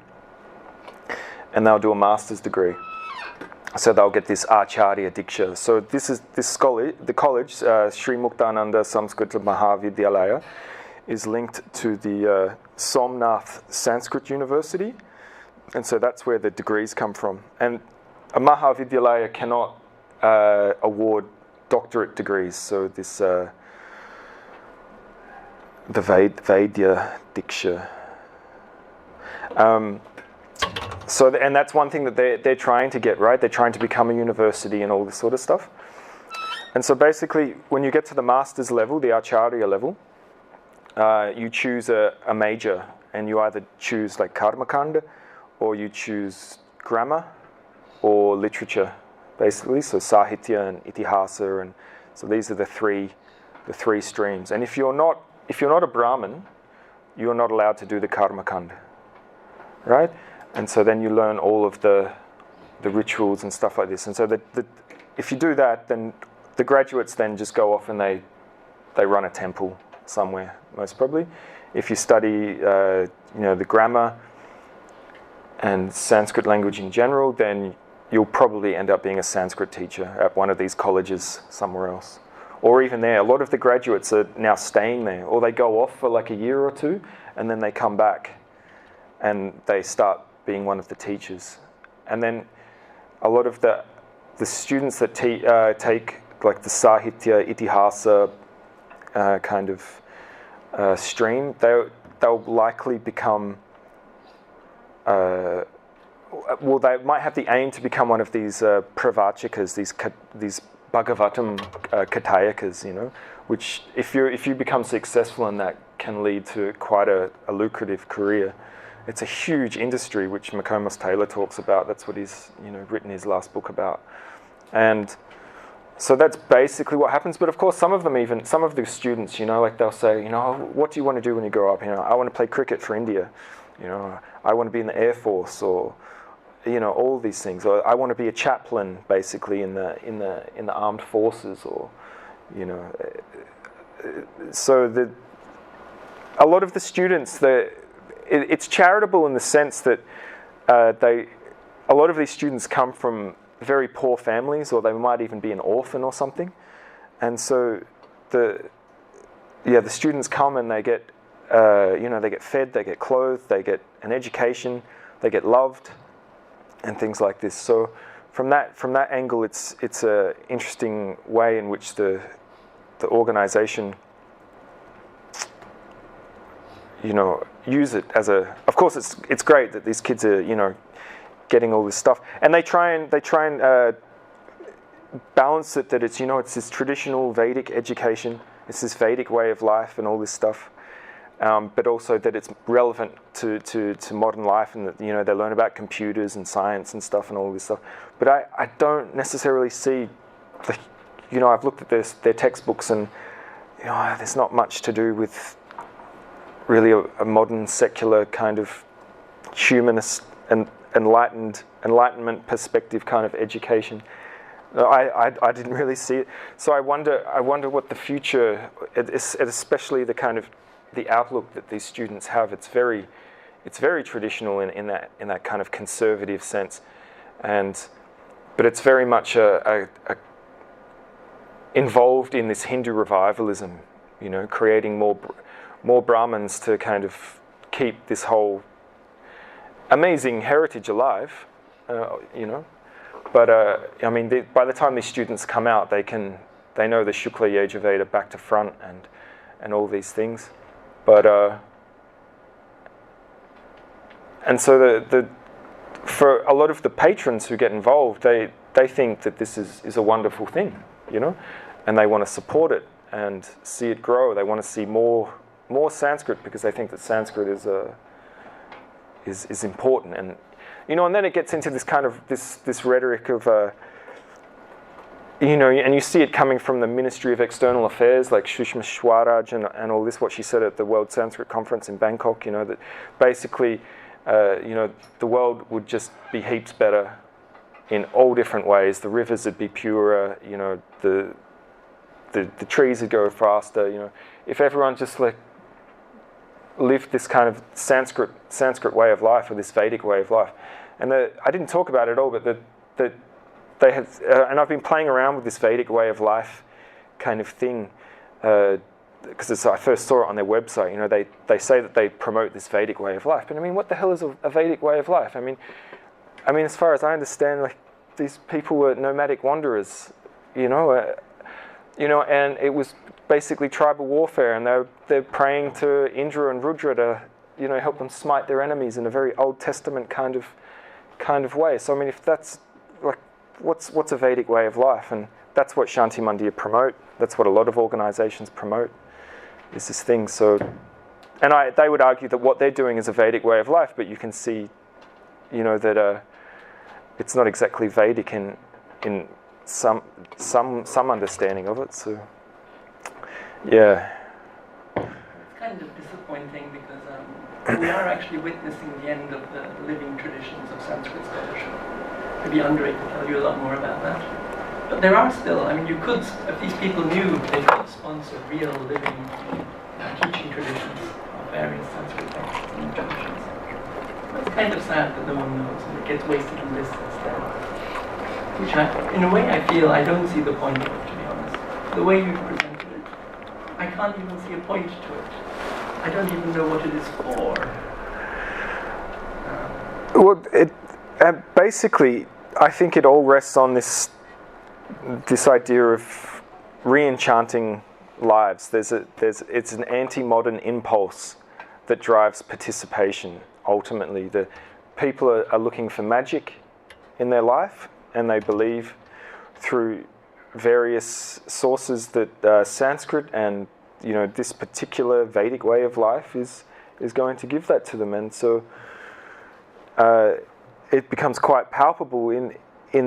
and they'll do a master's degree. So they'll get this Acharya Diksha. So the college, Sri Muktananda Samskrita Mahavidyalaya, is linked to the Somnath Sanskrit University, and so that's where the degrees come from. And a Mahavidyalaya cannot award doctorate degrees, so this the Vaidya Diksha. And that's one thing that they're trying to get, right? They're trying to become a university and all this sort of stuff. And so basically, when you get to the master's level, the Acharya level, you choose a major, and you either choose like Karmakanda, or you choose grammar, or literature, basically. So Sahitya and Itihasa, and so these are the three streams. And if you're not a Brahmin, you're not allowed to do the Karmakanda, right? And so then you learn all of the rituals and stuff like this. And so if you do that, then the graduates then just go off and they run a temple somewhere, most probably. If you study the grammar and Sanskrit language in general, then you'll probably end up being a Sanskrit teacher at one of these colleges somewhere else. Or even there, a lot of the graduates are now staying there, or they go off for like a year or two, and then they come back and they start being one of the teachers. And then a lot of the students that take like the Sahitya, Itihasa kind of stream, they'll likely become, they might have the aim to become one of these pravachakas, these Bhagavatam Katayakas, which if you become successful in that, can lead to quite a lucrative career. It's a huge industry, which McComas Taylor talks about. That's what he's written his last book about. And so that's basically what happens. But of course, some of the students, like they'll say, what do you want to do when you grow up? I want to play cricket for India. I want to be in the Air Force, or all these things. Or I want to be a chaplain, basically, in the armed forces, or So a lot of the students, it's charitable in the sense that a lot of these students come from very poor families, or they might even be an orphan or something, and so the students come and they get they get fed, they get clothed, they get an education, they get loved, and things like this. So from that angle, it's a interesting way in which the organization use it as a. Of course, it's great that these kids are getting all this stuff, and they try and balance it, that it's it's this traditional Vedic education, it's this Vedic way of life and all this stuff, but also that it's relevant to modern life, and that they learn about computers and science and stuff and all this stuff. But I don't necessarily see I've looked at their textbooks, and there's not much to do with really a modern secular kind of humanist and enlightenment perspective kind of education. I didn't really see it. So I wonder what the future, especially the kind of the outlook that these students have. It's very traditional in that kind of conservative sense, but it's very much involved in this Hindu revivalism, creating more Brahmins to kind of keep this whole amazing heritage alive, But by the time these students come out, they know the Shukla Yajurveda back to front and all these things. But and so for a lot of the patrons who get involved, they think that this is a wonderful thing, and they want to support it and see it grow. They want to see more Sanskrit, because they think that Sanskrit is important, and and then it gets into this kind of this rhetoric of and you see it coming from the Ministry of External Affairs, like Sushma Swaraj and all this, what she said at the World Sanskrit Conference in Bangkok, that basically the world would just be heaps better in all different ways. The rivers would be purer, the trees would go faster, if everyone just lived this kind of Sanskrit way of life, or this Vedic way of life. And I didn't talk about it at all, but that they have, and I've been playing around with this Vedic way of life kind of thing, because I first saw it on their website. They say that they promote this Vedic way of life, but what the hell is a Vedic way of life? As far as I understand, these people were nomadic wanderers, and it was basically tribal warfare, and they're praying to Indra and Rudra to help them smite their enemies in a very Old Testament kind of way. So if that's what's a Vedic way of life, and that's what Shanti Mandir promote. That's what a lot of organisations promote, is this thing. So, and they would argue that what they're doing is a Vedic way of life, but you can see, you know, that it's not exactly Vedic in some understanding of it. So, yeah. It's kind of disappointing because we are actually witnessing the end of the living traditions of Sanskrit scholarship. Maybe Andre could tell you a lot more about that. But there are still, I mean, you could, if these people knew, they could sponsor real living teaching traditions of various Sanskrit texts and traditions. It's kind of sad that no one knows, and it gets wasted in this instead. Which, in a way, I feel I don't see the point of it, to be honest. The way you presented it, I can't even see a point to it. I don't even know what it is for. Well, basically, I think it all rests on this idea of re-enchanting lives. It's an anti-modern impulse that drives participation. Ultimately, the people are looking for magic in their life, and they believe through various sources that Sanskrit and, you know, this particular Vedic way of life is going to give that to them. And so it becomes quite palpable in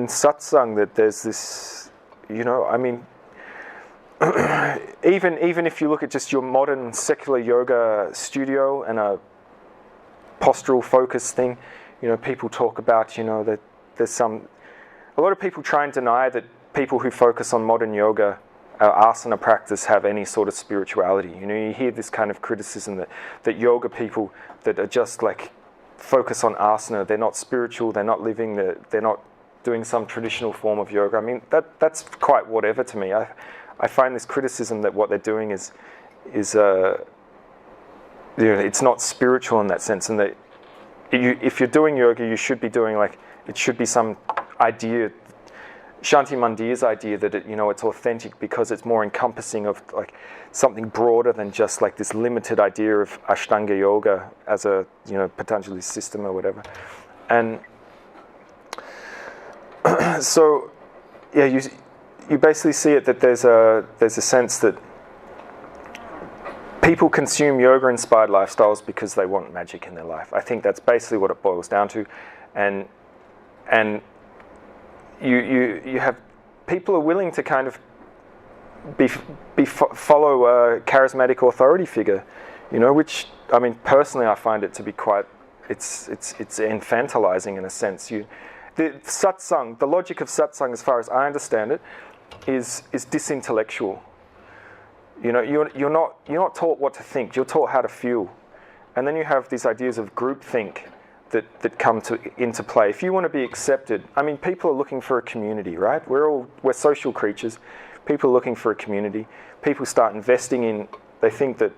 satsang that there's this, you know, I mean, even if you look at just your modern secular yoga studio and a postural focus thing, you know, people talk about, you know, that there's a lot of people try and deny that people who focus on modern yoga, asana practice, have any sort of spirituality. You know, you hear this kind of criticism that yoga people that are just like focus on asana, they're not spiritual, they're not living, they're not doing some traditional form of yoga. I mean, that's quite whatever to me. I find this criticism that what they're doing is you know, it's not spiritual in that sense, and that if you're doing yoga, you should be doing, like, it should be some idea, Shanti Mandir's idea that it, you know, it's authentic because it's more encompassing of like something broader than just like this limited idea of Ashtanga yoga as a, you know, Patanjali system or whatever. And so, yeah, you basically see it that there's a sense that people consume yoga-inspired lifestyles because they want magic in their life. I think that's basically what it boils down to, and you have people are willing to kind of follow a charismatic authority figure, you know, which, I mean, personally I find it to be quite, it's infantilizing in a sense. The satsang, the logic of satsang, as far as I understand it, is disintellectual. You know, you're not taught what to think. You're taught how to feel, and then you have these ideas of groupthink that come into play. If you want to be accepted, I mean, people are looking for a community, right? We're social creatures. People are looking for a community. People start investing in. They think that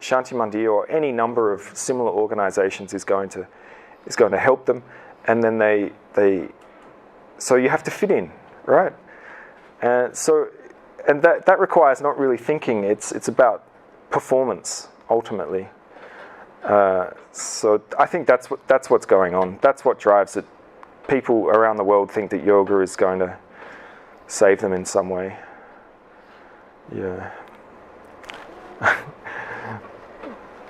Shanti Mandir or any number of similar organisations is going to help them, and then so you have to fit in, right? And that requires not really thinking. It's about performance ultimately. So I think that's what's going on. That's what drives it. People around the world think that yoga is going to save them in some way. Yeah.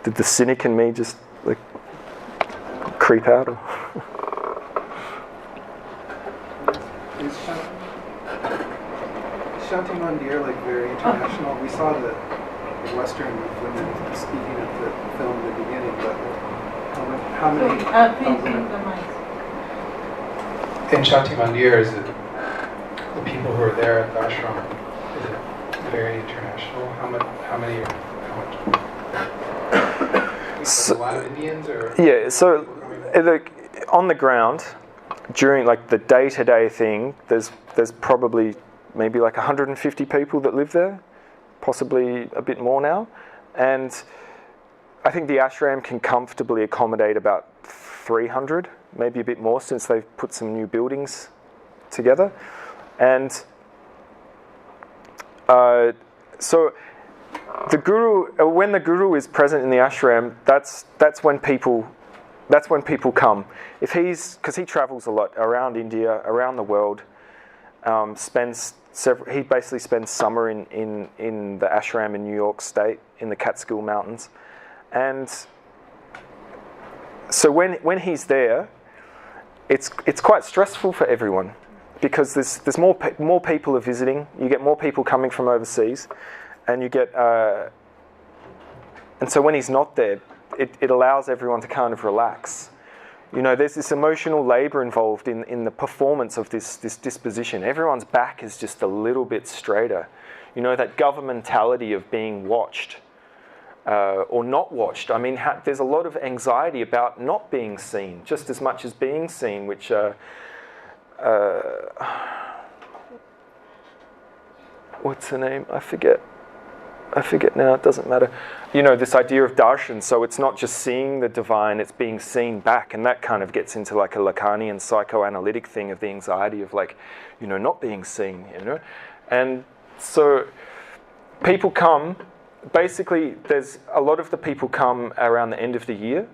Did the cynic in me just like creep out? Or? Is Shanti Mandir like very international? We saw the Western women speaking at the film in the beginning, but how many women? In Shanti Mandir, is it the people who are there at the ashram? Is it very international? How many? A lot of Indians, or yeah. So, on the ground, during like the day-to-day thing, there's probably maybe like 150 people that live there, possibly a bit more now, and I think the ashram can comfortably accommodate about 300, maybe a bit more, since they've put some new buildings together. And so the guru, when the guru is present in the ashram, that's when people come. Because he travels a lot around India, around the world, spends he basically spends summer in the ashram in New York State in the Catskill Mountains, and so when he's there, it's quite stressful for everyone because there's more people are visiting. You get more people coming from overseas, and you get and so when he's not there, it allows everyone to kind of relax. You know, there's this emotional labour involved in the performance of this disposition. Everyone's back is just a little bit straighter. You know, that governmentality of being watched or not watched. I mean, there's a lot of anxiety about not being seen, just as much as being seen, which what's her name? I forget now, it doesn't matter. You know, this idea of darshan, so it's not just seeing the divine, it's being seen back, and that kind of gets into like a Lacanian psychoanalytic thing of the anxiety of like, you know, not being seen, you know. And so people come, basically there's a lot of the people come around the end of the year,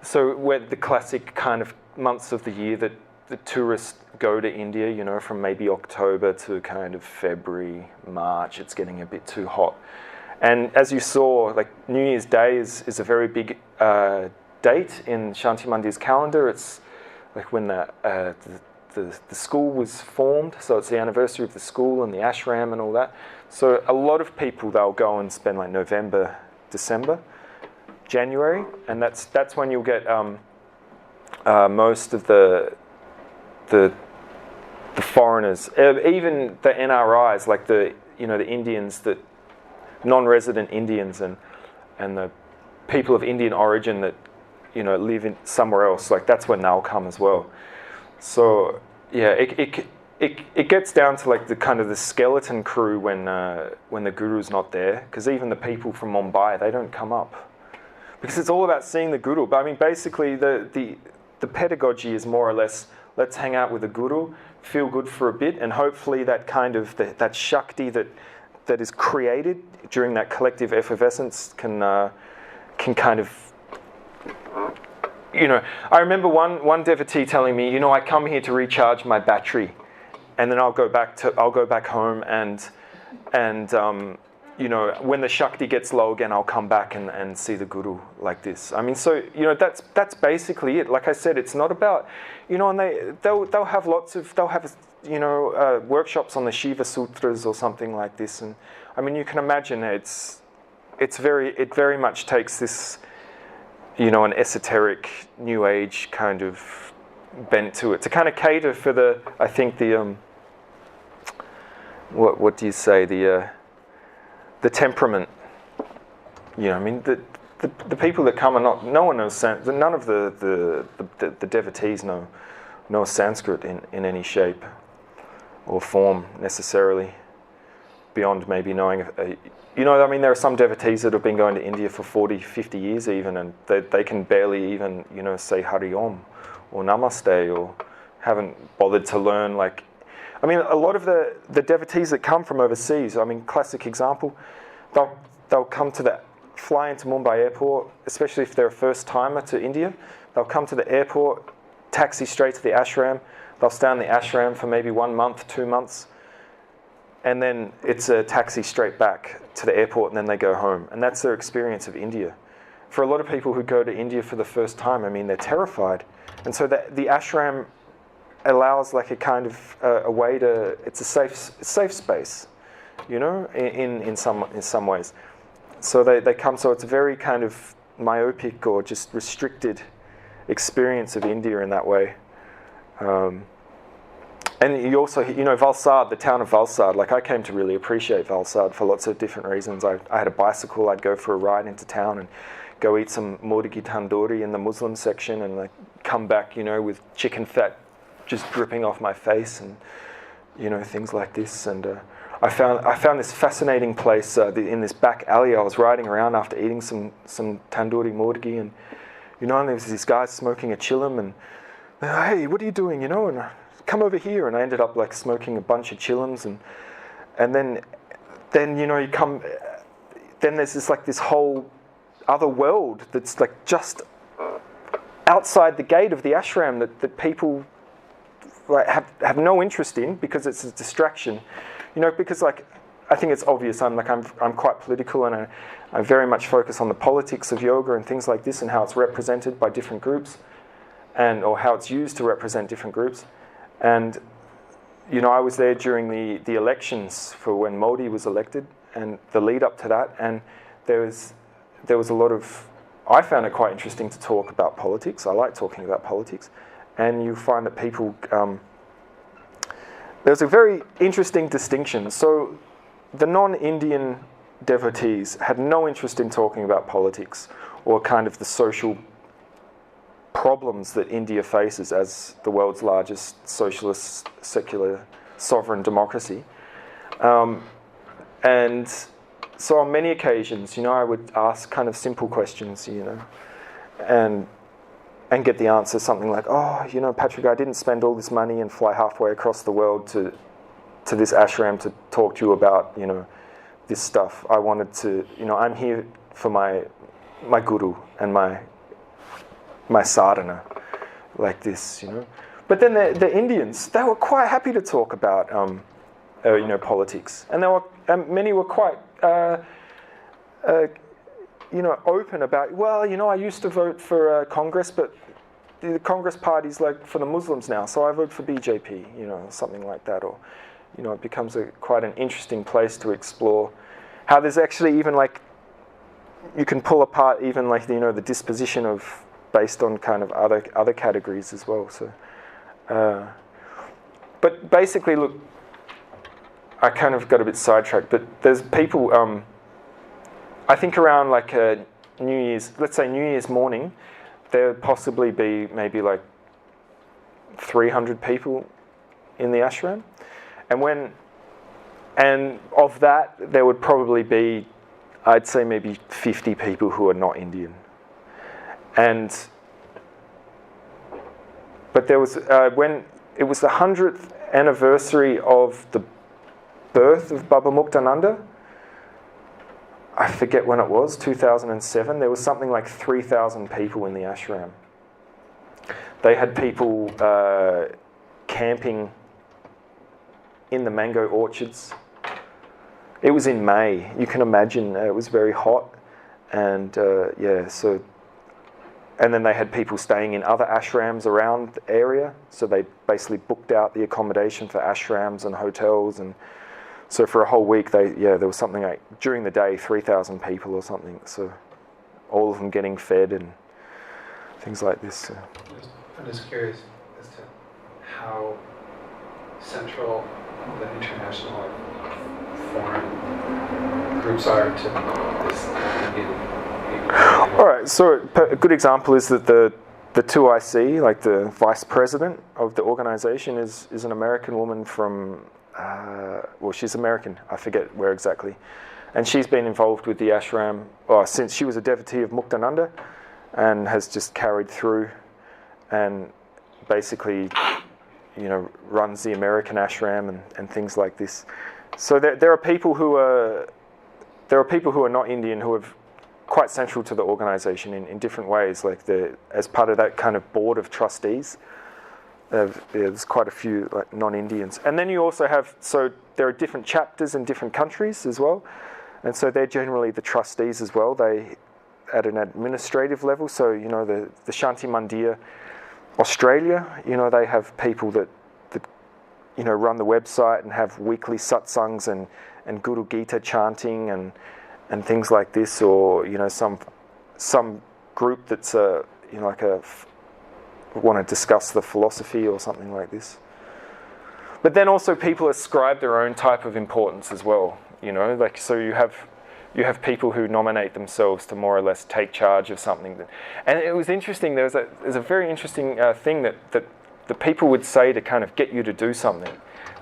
so where the classic kind of months of the year that the tourists go to India, you know, from maybe October to kind of February, March, it's getting a bit too hot. And as you saw, like New Year's Day is a very big date in Shanti Mandir's calendar. It's like when the school was formed, so it's the anniversary of the school and the ashram and all that. So a lot of people, they'll go and spend like November, December, January, and that's when you'll get most of the foreigners, even the NRIs, like the Indians, that non-resident Indians and the people of Indian origin that live in somewhere else, like that's when they'll come as well. So yeah, it gets down to like the kind of the skeleton crew when the guru's not there, because even the people from Mumbai, they don't come up because it's all about seeing the guru. But I mean, basically the pedagogy is more or less, let's hang out with the guru, feel good for a bit, and hopefully that kind of that shakti that is created during that collective effervescence can kind of, I remember one devotee telling me, I come here to recharge my battery, and then I'll go back home and when the shakti gets low again, I'll come back and see the guru like this. I mean, so that's basically it. Like I said, it's not about, and they'll have workshops on the Shiva Sutras or something like this, and I mean, you can imagine it very much takes this, an esoteric New Age kind of bent to it to kind of cater for what do you say, the temperament. I mean, the people that come are not. No one knows Sanskrit. None of the devotees know Sanskrit in any shape or form necessarily, beyond maybe knowing. I mean, there are some devotees that have been going to India for 40, 50 years even, and they can barely even say Hari Om or Namaste, or haven't bothered to learn. Like, I mean, a lot of the devotees that come from overseas, I mean, classic example, they'll fly into Mumbai airport, especially if they're a first timer to India. They'll come to the airport, taxi straight to the ashram. They'll stay in the ashram for maybe 1 month, 2 months, and then it's a taxi straight back to the airport, and then they go home. And that's their experience of India. For a lot of people who go to India for the first time, I mean, they're terrified. And so the ashram allows like a kind of a way to, it's a safe space, in some ways. So they come, so it's a very kind of myopic or just restricted experience of India in that way. And you also, Valsad, the town of Valsad, like I came to really appreciate Valsad for lots of different reasons. I had a bicycle, I'd go for a ride into town and go eat some murgi tandoori in the Muslim section, and like come back, with chicken fat just dripping off my face, and things like this. And I found this fascinating place in this back alley. I was riding around after eating some tandoori murgi, and and there was this guy smoking a chillum, and hey, what are you doing? And come over here. And I ended up like smoking a bunch of chillums, and then you come. Then there's this whole other world that's like just outside the gate of the ashram that people like have no interest in, because it's a distraction. because like I think it's obvious. I'm quite political, and I very much focus on the politics of yoga and things like this, and how it's represented by different groups, or how it's used to represent different groups. And I was there during the elections for when Modi was elected, and the lead up to that, and there was a lot of. I found it quite interesting to talk about politics. I like talking about politics, and you find that people. There's a very interesting distinction. So, the non-Indian devotees had no interest in talking about politics or kind of the social problems that India faces as the world's largest socialist, secular, sovereign democracy. And so on many occasions, I would ask kind of simple questions, and get the answer something like, Patrick, I didn't spend all this money and fly halfway across the world to this ashram to talk to you about, this stuff. I wanted to, I'm here for my guru and my sadhana, like this, But then the Indians, they were quite happy to talk about, politics, and many were quite, open about. Well, I used to vote for Congress, but the Congress party's like for the Muslims now, so I vote for BJP, something like that, or, it becomes quite an interesting place to explore how there's actually even like you can pull apart even like the disposition of based on kind of other categories as well. So, but basically, look, I kind of got a bit sidetracked. But there's people. I think around like New Year's, let's say New Year's morning, there would possibly be maybe like 300 people in the ashram, and of that there would probably be, I'd say maybe 50 people who are not Indian. But there was when it was the 100th anniversary of the birth of Baba Muktananda. I forget when it was, 2007. There was something like 3,000 people in the ashram. They had people camping in the mango orchards. It was in May. You can imagine it was very hot, and and then they had people staying in other ashrams around the area. So they basically booked out the accommodation for ashrams and hotels, and so for a whole week, there was something like during the day 3,000 people or something. So all of them getting fed and things like this. So. I'm just curious as to how central the international foreign groups are to this Indian. All right, so a good example is that the 2IC, like the vice president of the organization, is an American woman from, she's American, I forget where exactly. And she's been involved with the ashram since she was a devotee of Muktananda, and has just carried through and basically, runs the American ashram and things like this. So there are people who are not Indian who have quite central to the organisation in different ways, like as part of that kind of board of trustees. There's quite a few like non-Indians, and then you also have there are different chapters in different countries as well, and so they're generally the trustees as well. They at an administrative level. So the Shanti Mandir, Australia, they have people that run the website and have weekly satsangs and Guru Gita chanting and things like this, or some group that's want to discuss the philosophy or something like this. But then also people ascribe their own type of importance as well. So you have people who nominate themselves to more or less take charge of something. And it was interesting. There's a very interesting thing that the people would say to kind of get you to do something.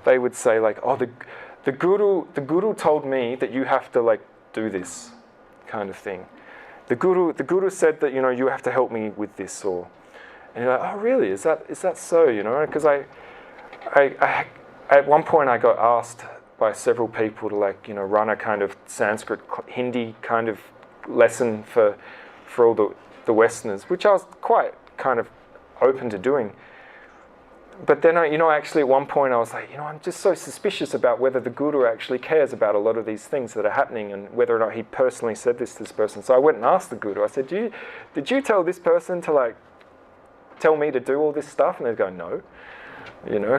They would say like, "Oh, the guru told me that you have to like do this," kind of thing. The guru said that you have to help me with this, and you're like, "Oh, really? Is that so?" Because I at one point I got asked by several people to run a kind of Sanskrit Hindi kind of lesson for all the Westerners, which I was quite kind of open to doing. but then, actually at one point I was like, I'm just so suspicious about whether the guru actually cares about a lot of these things that are happening and whether or not he personally said this to this person. So I went and asked the guru. I said, did you tell this person to tell me to do all this stuff? And they go, no,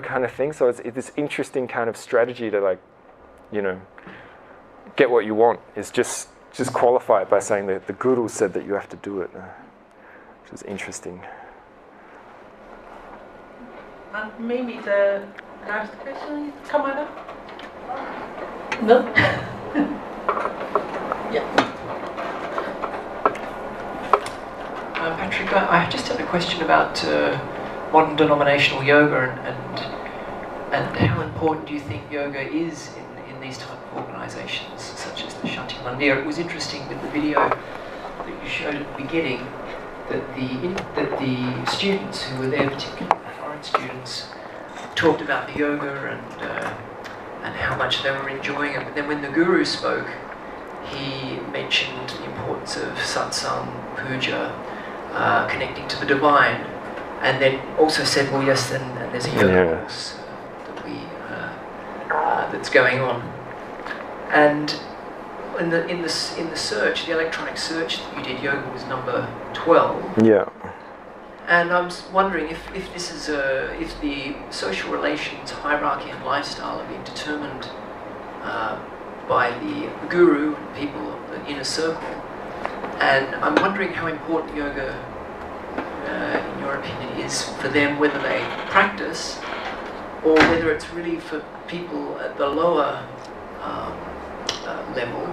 kind of thing. So it's this interesting kind of strategy to get what you want is just qualify it by saying that the guru said that you have to do it, which is interesting. Maybe the last question, Kamala? No? Yeah. Patrick, I just had a question about modern denominational yoga and how important do you think yoga is in these type of organisations, such as the Shanti Mandir. It was interesting with the video that you showed at the beginning that the students who were there, particularly foreign students, talked about the yoga and how much they were enjoying it. But then when the guru spoke, he mentioned the importance of satsang, puja, connecting to the divine, and then also said, well, yes, and there's a yoga course that's going on. And in the search, the electronic search that you did, yoga was number 12. Yeah. And I'm wondering if this is if the social relations, hierarchy, and lifestyle are being determined by the guru and people of the inner circle. And I'm wondering how important yoga, in your opinion, is for them, whether they practice or whether it's really for people at the lower level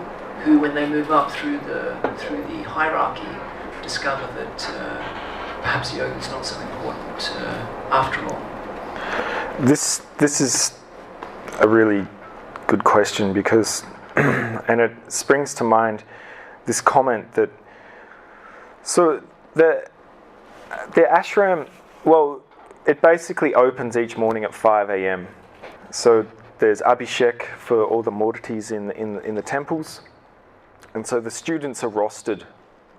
who, when they move up through the hierarchy, discover that perhaps yoga is not so important after all. This is a really good question because, and it springs to mind this comment that, so the ashram, well, it basically opens each morning at 5 a.m. So there's abhishek for all the murtis in the temples, and so the students are rostered.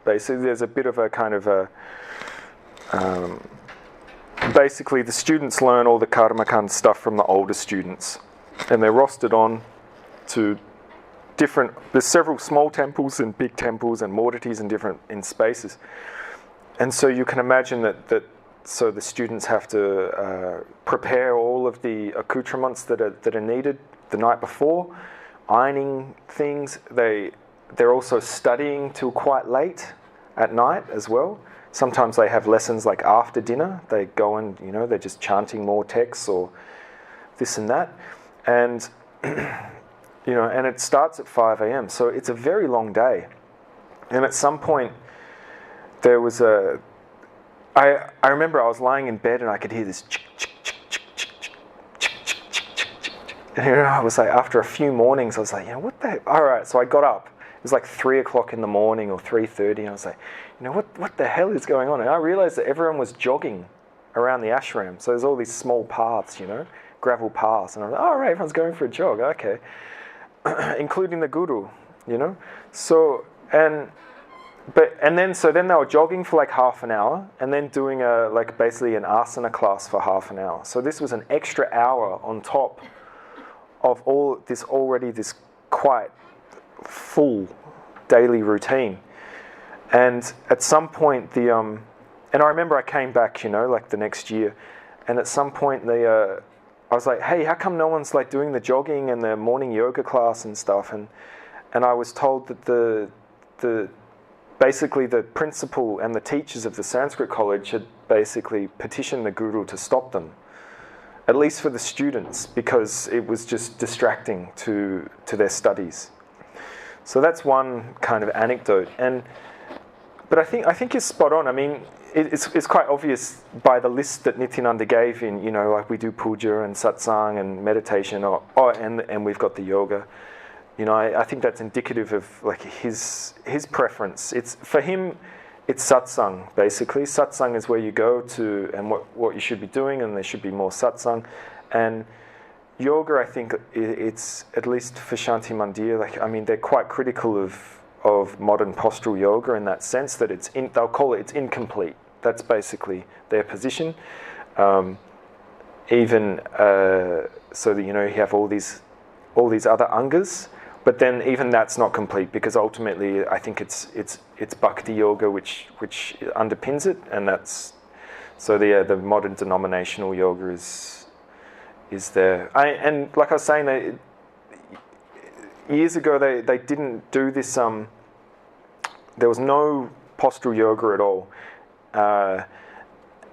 Basically, there's a bit of a kind of a basically the students learn all the karmakand stuff from the older students, and they're rostered on to different. There's several small temples and big temples and murtis in spaces, and so you can imagine that. So the students have to prepare all of the accoutrements that are needed the night before, ironing things. They're also studying till quite late at night as well. Sometimes they have lessons like after dinner. They go and they're just chanting more texts or this and that, and and it starts at 5 a.m. So it's a very long day. And at some point there was I remember I was lying in bed and I could hear this and I was like, after a few mornings, I was like, what the heck? All right, so I got up. It was like 3 o'clock in the morning or 3:30, and I was like, what the hell is going on? And I realized that everyone was jogging around the ashram. So there's all these small paths, gravel paths, and I was like, right, everyone's going for a jog, okay, including the guru, So then they were jogging for like half an hour and then doing basically an asana class for half an hour. So this was an extra hour on top of all this this quite full daily routine. And at some point and I remember I came back, like the next year, and at some point I was like, hey, how come no one's like doing the jogging and the morning yoga class and stuff? And I was told that basically the principal and the teachers of the Sanskrit college had basically petitioned the guru to stop them, at least for the students, because it was just distracting to their studies. So that's one kind of anecdote. But I think you're spot on. I mean, it's quite obvious by the list that Nityananda gave in, like we do puja and satsang and meditation, and we've got the yoga. I think that's indicative of like his preference. It's for him, it's satsang basically. Satsang is where you go to and what you should be doing, and there should be more satsang. And yoga, I think it's, at least for Shanti Mandir, they're quite critical of modern postural yoga in that sense that they'll call it's incomplete. That's basically their position. even so that, you know, you have all these other angas, but then even that's not complete, because ultimately I think it's bhakti yoga which underpins it, and that's so the modern denominational yoga is there. And like I was saying, years ago they didn't do this. There was no postural yoga at all,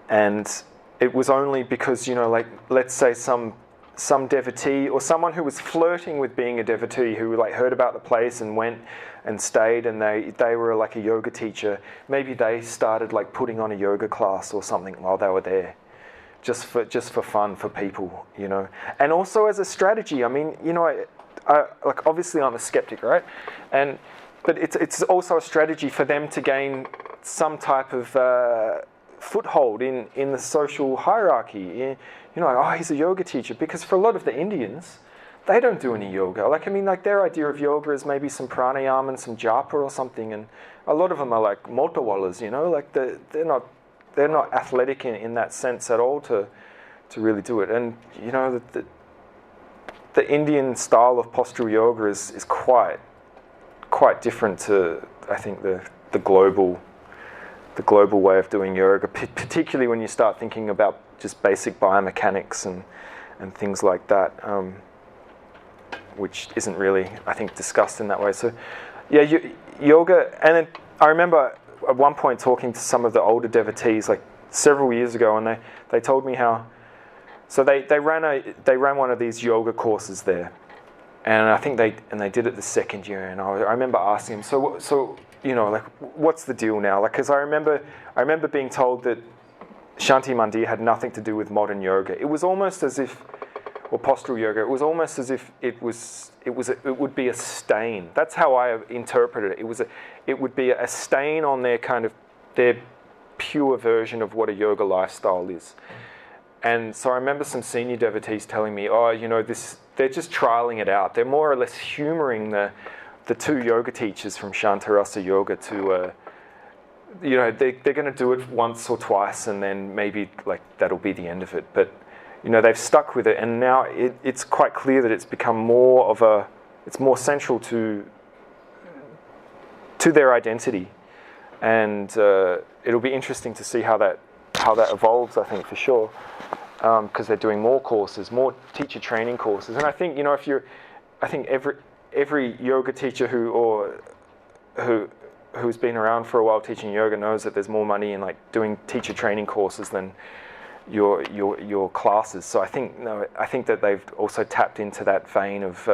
and it was only because, you know, like, let's say some devotee or someone who was flirting with being a devotee, who like heard about the place and went and stayed, and they were like a yoga teacher. Maybe they started like putting on a yoga class or something while they were there, just for fun, for people, you know. And also as a strategy, I mean, you know, I like, obviously I'm a skeptic, right? But it's also a strategy for them to gain some type of foothold in the social hierarchy. You know, like, oh, he's a yoga teacher, because for a lot of the Indians, they don't do any yoga. Like, I mean, like, their idea of yoga is maybe some pranayama and some japa or something, and a lot of them are like motorwallahs, you know, like they're not athletic in that sense at all to really do it. And you know, the Indian style of postural yoga is quite different to, I think, the global way of doing yoga, particularly when you start thinking about just basic biomechanics and things like that, which isn't really, I think, discussed in that way. So yeah, yoga. And then I remember at one point talking to some of the older devotees, like several years ago, and they told me how, so they ran one of these yoga courses there, and I think they did it the second year, and I remember asking them, so you know, like, what's the deal now? Like, because I remember being told that Shanti Mandir had nothing to do with modern yoga. It was almost as if, or postural yoga, it was almost as if it would be a stain. That's how I interpreted it. It would be a stain on their pure version of what a yoga lifestyle is. And so I remember some senior devotees telling me, oh, you know, they're just trialing it out. They're more or less humoring the two yoga teachers from Shantarasa Yoga to, you know, they're going to do it once or twice, and then maybe like that'll be the end of it. But you know, they've stuck with it, and now it's quite clear that it's become it's more central to their identity, and it'll be interesting to see how that evolves, I think, for sure, because they're doing more courses, more teacher training courses. And I think, you know, I think every yoga teacher who's been around for a while teaching yoga knows that there's more money in like doing teacher training courses than your classes. So I think that they've also tapped into that vein of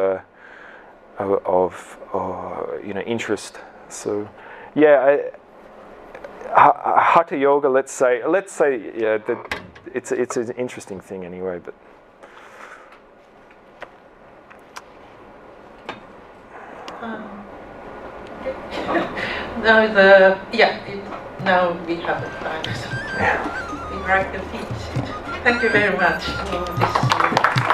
you know, interest. So yeah, hatha yoga. Let's say yeah, that it's an interesting thing anyway. But now we have the time. So we write the teach. Thank you very much for this.